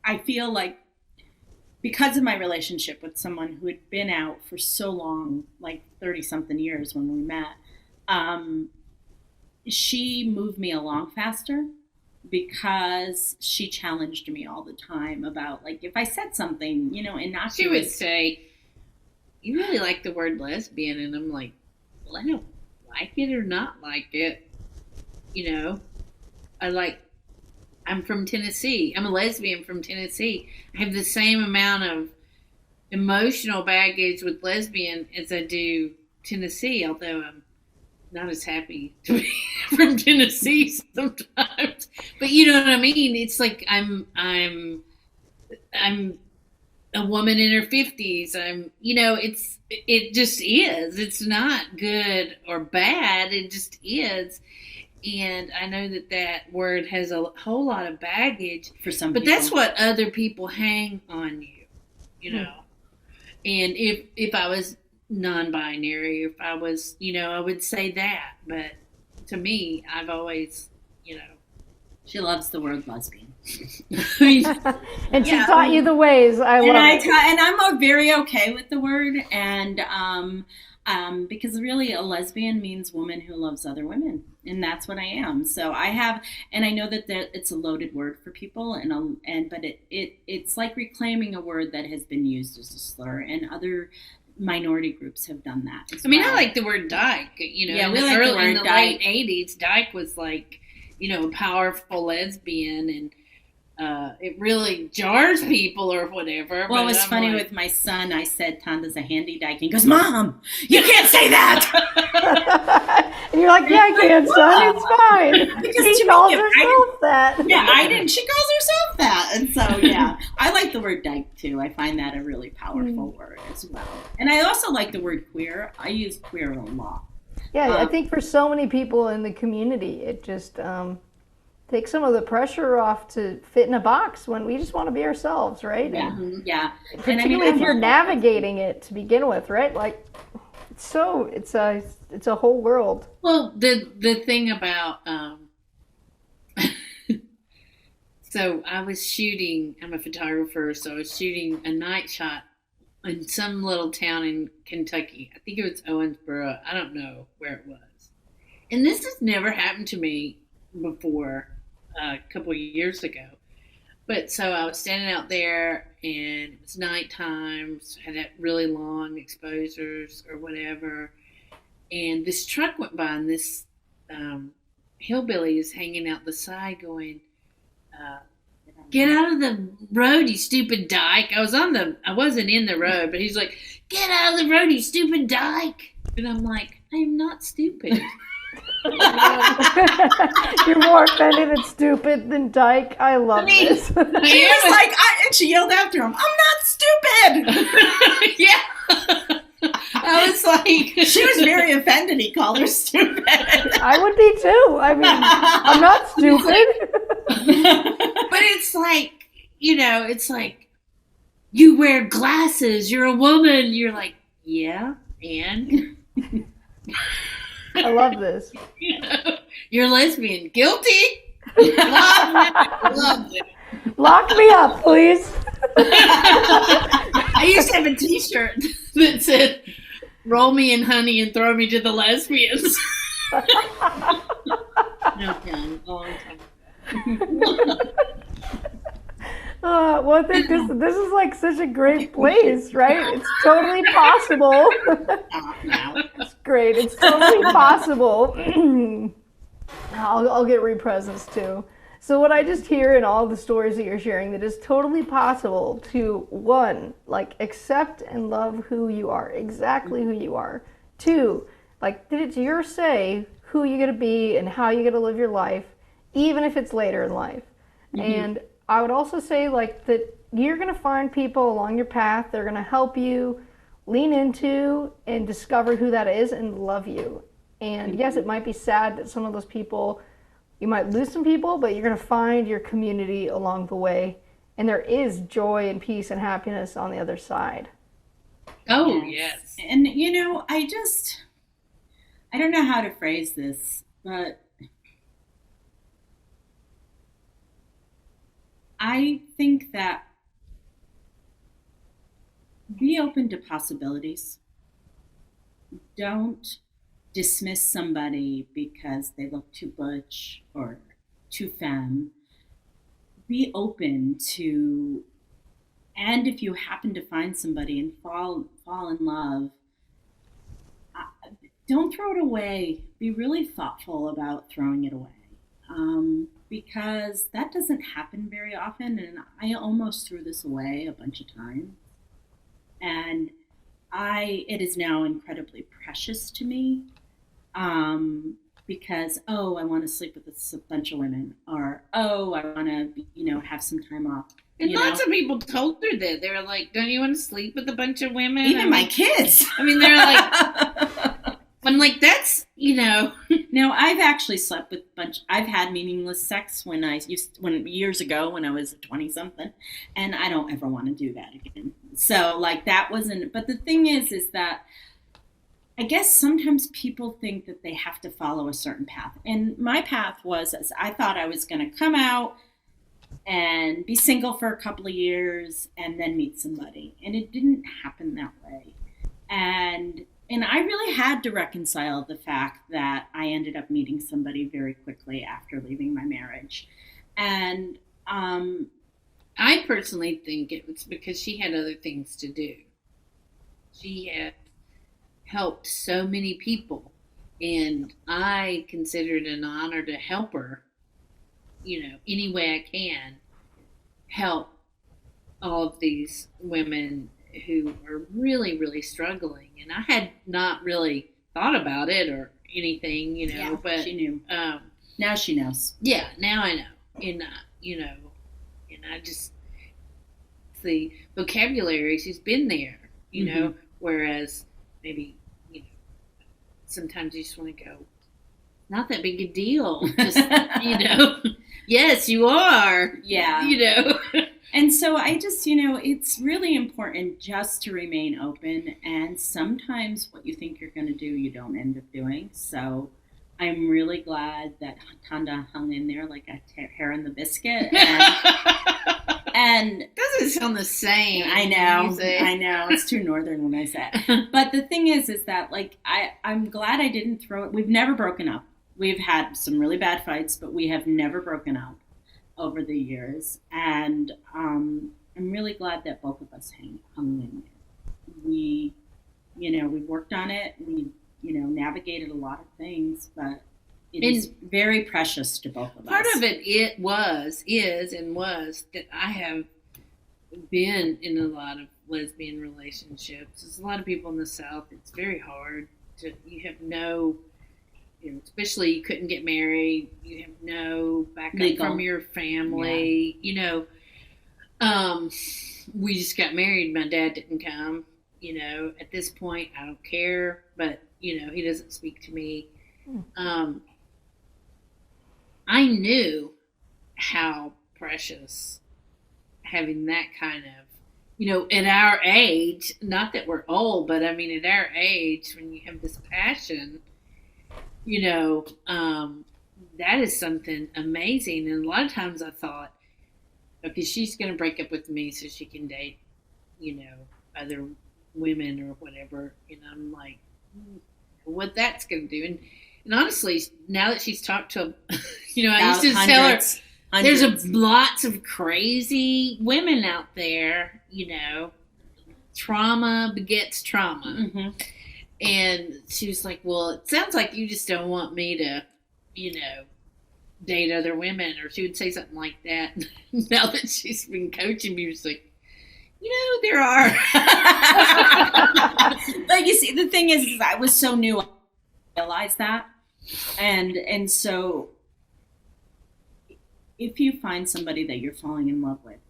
I feel like because of my relationship with someone who had been out for so long, like 30-something years when we met. She moved me along faster because she challenged me all the time about, like, if I said something, innocuous. She would say, you really like the word lesbian, and I'm like, well, I don't like it or not like it. I'm from Tennessee. I'm a lesbian from Tennessee. I have the same amount of emotional baggage with lesbian as I do Tennessee, although I'm not as happy to be from Tennessee sometimes, but you know what I mean. It's like I'm a woman in her 50s. It just is. It's not good or bad. It just is. And I know that word has a whole lot of baggage for some people. But that's what other people hang on you, And if I was non-binary, if I was, I would say that, but to me, I've always, she loves the word lesbian. And she taught you the ways. I love it. And I'm very okay with the word, and because really a lesbian means woman who loves other women, and that's what I am. So I have, and I know that it's a loaded word for people, but it's like reclaiming a word that has been used as a slur, and other minority groups have done that as well. I like the word dyke. Yeah, we like the word in the dyke. late 80s, dyke was like, a powerful lesbian, and it really jars people or whatever. Well, it was funny with my son. I said, Tonda's a handy dyke. He goes, Mom, you can't say that. And you're like, yeah, I can, son. It's fine. Because she calls herself that. Yeah, I didn't. She calls herself that. And so, yeah, I like the word dyke, too. I find that a really powerful word as well. And I also like the word queer. I use queer a lot. Yeah, I think for so many people in the community, it just takes some of the pressure off to fit in a box when we just want to be ourselves, right? Yeah, yeah. Particularly if you're navigating it to begin with, right? Like, it's a whole world. Well, the thing about so I was shooting. I'm a photographer, so I was shooting a night shot in some little town in Kentucky. I think it was Owensboro. I don't know where it was. And this has never happened to me before, a couple of years ago. But so I was standing out there, and it was nighttime, so I had that really long exposures or whatever. And this truck went by, and this hillbilly is hanging out the side going, get out of the road, you stupid dyke. I wasn't in the road, but he's like, get out of the road, you stupid dyke. And I'm like, I am not stupid. You're more offended and stupid than dyke. I love this. She was like, and she yelled after him, I'm not stupid. Yeah. I was like, she was very offended he called her stupid. I would be too. I mean, I'm not stupid. But it's like, it's like, you wear glasses, you're a woman. You're like, yeah, and I love this. You're lesbian. Guilty? Loved it. Lock me up, please. I used to have a t-shirt that said, roll me in honey and throw me to the lesbians. Okay, long time. Well, I think this is like such a great place, right? It's totally possible. It's great. It's totally possible. I'll get re-presents too. So what I just hear in all the stories that you're sharing, that it's totally possible to, one, like accept and love who you are, exactly who you are. Two, like that it's your say who you're going to be and how you're going to live your life, even if it's later in life. Mm-hmm. And I would also say like that you're going to find people along your path that are going to help you lean into and discover who that is and love you. And yes, it might be sad that some of those people, you might lose some people, but you're going to find your community along the way. And there is joy and peace and happiness on the other side. Oh, yes. And, you know, I don't know how to phrase this, but I think that be open to possibilities. Don't dismiss somebody because they look too butch or too femme. Be open to, and if you happen to find somebody and fall in love, don't throw it away. Be really thoughtful about throwing it away, because that doesn't happen very often, and I almost threw this away a bunch of times. And it is now incredibly precious to me, because, I want to sleep with a bunch of women, or, I want to, have some time off. And lots of people told her that. They were like, don't you want to sleep with a bunch of women? Even my kids. I mean, they're like, I'm like, that's, No, I've actually slept with I've had meaningless sex years ago when I was 20-something, and I don't ever want to do that again. So like that wasn't, but the thing is that I guess sometimes people think that they have to follow a certain path. And my path was, as I thought I was going to come out and be single for a couple of years and then meet somebody. And it didn't happen that way. And I really had to reconcile the fact that I ended up meeting somebody very quickly after leaving my marriage. And I personally think it was because she had other things to do. She had helped so many people, and I consider it an honor to help her, any way I can help all of these women who are really, really struggling. And I had not really thought about it or anything, but she knew. Now she knows. Yeah, now I know. And, and I just, the vocabulary, she's been there, whereas maybe, sometimes you just want to go, not that big a deal. Just, yes, you are. Yeah. And so I just, it's really important just to remain open. And sometimes what you think you're going to do, you don't end up doing. So I'm really glad that Tonda hung in there like a hair in the biscuit. And doesn't sound the same. I know. It's too northern when I say it. But the thing is that like, I'm glad I didn't throw it. We've never broken up. We've had some really bad fights, but we have never broken up over the years. And I'm really glad that both of us hung in there. We worked on it. We, navigated a lot of things, but it is very precious to both of us. Part of it is that I have been in a lot of lesbian relationships. There's a lot of people in the South. It's very hard you have no, especially you couldn't get married. You have no backup from your family. Yeah. We just got married. My dad didn't come. At this point, I don't care, but he doesn't speak to me. I knew how precious having that kind of at our age, not that we're old, but I mean, at our age, when you have this passion, that is something amazing. And a lot of times I thought, okay, she's going to break up with me so she can date, other women or whatever. And I'm like, what that's going to do. And honestly, now that she's talked to, I used to tell her, there's lots of crazy women out there, trauma begets trauma. Mm-hmm. And she was like, well, it sounds like you just don't want me to, date other women. Or she would say something like that. Now that she's been coaching me, she's like, there are. But you see, the thing is I was so new, I realized that. And so if you find somebody that you're falling in love with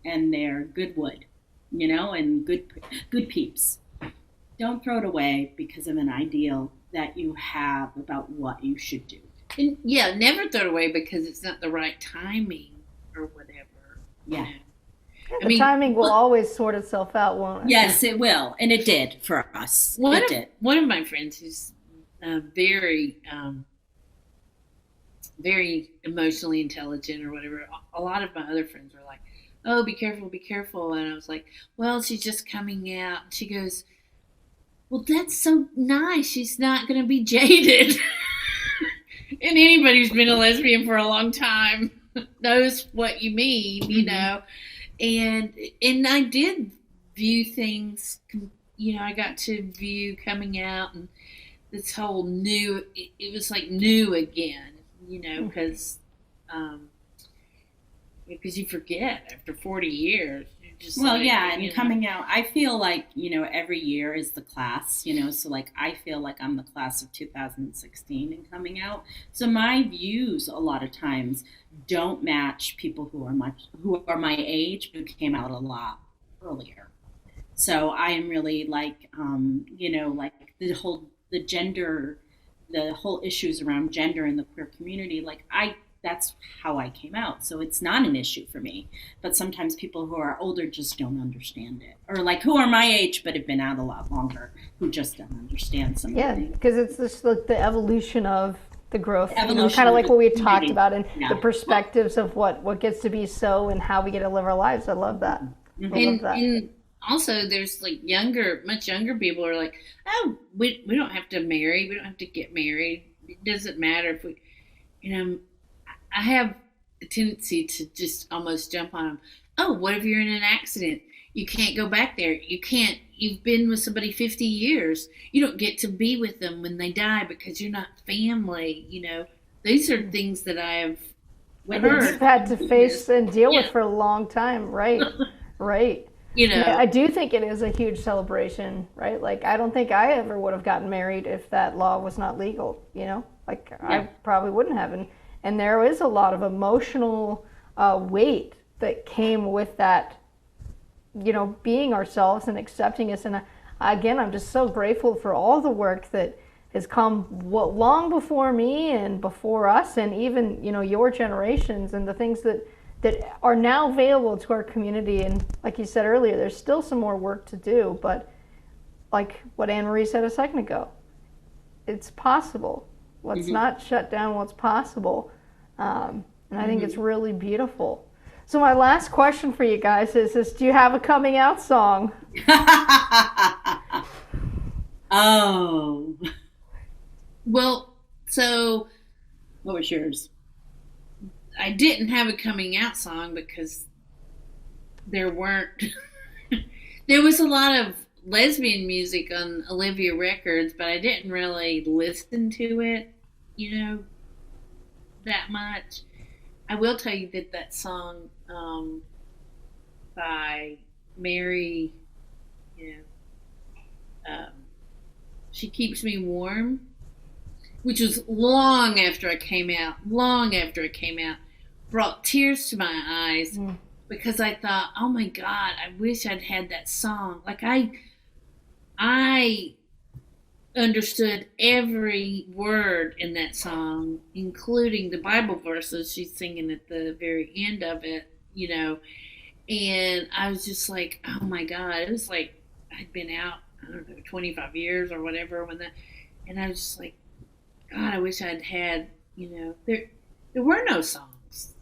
and they're good wood, and good peeps, don't throw it away because of an ideal that you have about what you should do. And yeah, never throw it away because it's not the right timing or whatever. Yeah. The timing will always sort itself out, won't it? Yes, it will. And it did for us. One of my friends who's very, very emotionally intelligent or whatever, a lot of my other friends were like, oh, be careful, be careful. And I was like, well, she's just coming out. She goes, well, that's so nice. She's not going to be jaded. And anybody who's been a lesbian for a long time knows what you mean, And I did view things, I got to view coming out and this whole new, it was like new again, because you forget after 40 years. And coming out, I feel like, every year is the class, so like I feel like I'm the class of 2016 and coming out. So my views a lot of times don't match people who are my age who came out a lot earlier. So I am really like, like the whole issues around gender in the queer community, that's how I came out. So it's not an issue for me. But sometimes people who are older just don't understand it. Or like who are my age but have been out a lot longer, who just don't understand something. Yeah, because it's just like the evolution of the growth. Kind of of like what we talked about and the perspectives of what gets to be so and how we get to live our lives. I love that. Mm-hmm. And also there's like much younger people are like, oh, we don't have to marry. We don't have to get married. It doesn't matter if we, I have a tendency to just almost jump on them. Oh, what if you're in an accident? You can't go back there. You've been with somebody 50 years. You don't get to be with them when they die because you're not family. These are things that I have heard. You've had to face and deal with for a long time. Right. Right. I do think it is a huge celebration, right? Like, I don't think I ever would have gotten married if that law was not legal, I probably wouldn't have. And there is a lot of emotional weight that came with that, being ourselves and accepting us. And again, I'm just so grateful for all the work that has come long before me and before us and even, your generations and the things that are now available to our community. And like you said earlier, there's still some more work to do. But like what Anne-Marie said a second ago, it's possible. Let's not shut down what's possible. And I think it's really beautiful. So my last question for you guys is do you have a coming out song? Oh. Well, so what was yours? I didn't have a coming out song because there was a lot of lesbian music on Olivia Records, but I didn't really listen to it, that much. I will tell you that song by Mary, She Keeps Me Warm, which was long after I came out, brought tears to my eyes because I thought, oh my God, I wish I'd had that song. Like I understood every word in that song, including the Bible verses she's singing at the very end of it, And I was just like, oh my God, it was like I'd been out, I don't know, 25 years or whatever and I was just like, God, I wish I'd had, there were no songs,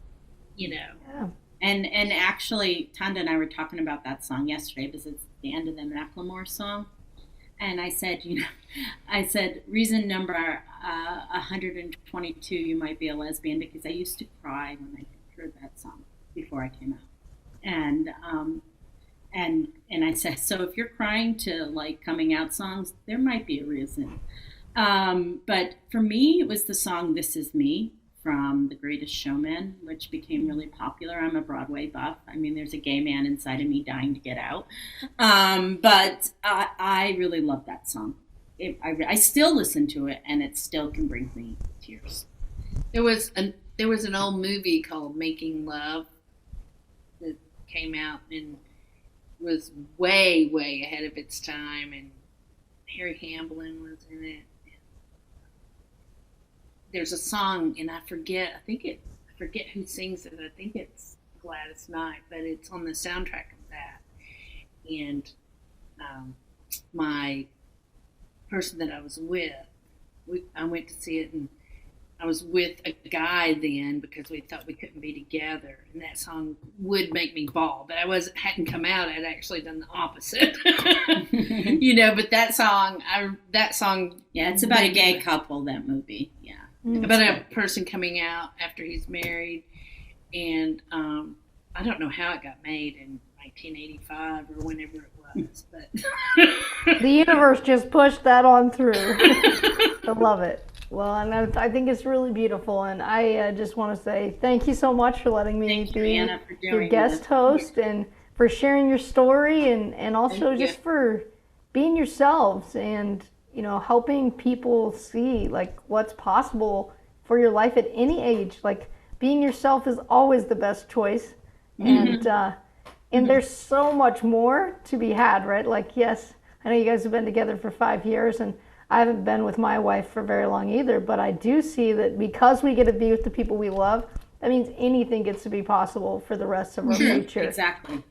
Yeah. And actually, Tonda and I were talking about that song yesterday because it's the end of the Macklemore song. And I said, reason number 122, you might be a lesbian, because I used to cry when I heard that song before I came out. And I said, so if you're crying to like coming out songs, there might be a reason. But for me, it was the song "This Is Me" from The Greatest Showman, which became really popular. I'm a Broadway buff. I mean, there's a gay man inside of me dying to get out. But I really love that song. I still listen to it, and it still can bring me tears. There was an old movie called Making Love that came out and was way, way ahead of its time, and Harry Hamlin was in it. There's a song, and I forget who sings it. I think it's Gladys Knight, but it's on the soundtrack of that. And my person that I was with, I went to see it, and I was with a guy then because we thought we couldn't be together, and that song would make me bawl. But hadn't come out. I'd actually done the opposite, But that song, yeah, it's about a gay couple. That movie, yeah. About a person coming out after he's married, and I don't know how it got made in 1985 or whenever it was, but The universe just pushed that on through. I love it. Well, and I think it's really beautiful, and I just want to say thank you so much for letting me be your guest host and for sharing your story, and also just for being yourselves and helping people see like what's possible for your life at any age. Like being yourself is always the best choice, and there's so much more to be had, right? Like, yes, I know you guys have been together for 5 years, and I haven't been with my wife for very long either, but I do see that because we get to be with the people we love, that means anything gets to be possible for the rest of our future. Exactly.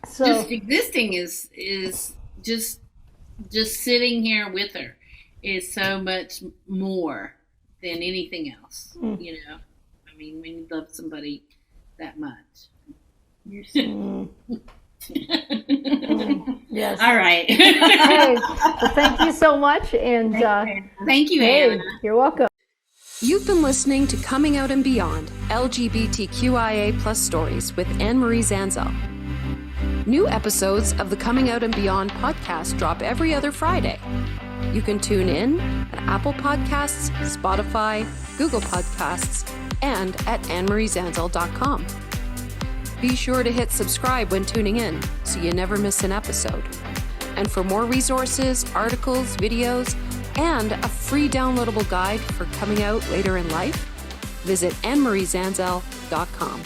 So just existing is just sitting here with her is so much more than anything else. I mean, when you love somebody that much. Yes. All right. Hey, well, thank you so much, and thank you, Anna. You're welcome. You've been listening to Coming Out and Beyond, LGBTQIA+ Stories with Anne-Marie Zanzal. New episodes of the Coming Out and Beyond podcast drop every other Friday. You can tune in at Apple Podcasts, Spotify, Google Podcasts, and at annemariezanzal.com. Be sure to hit subscribe when tuning in so you never miss an episode. And for more resources, articles, videos, and a free downloadable guide for coming out later in life, visit annemariezanzal.com.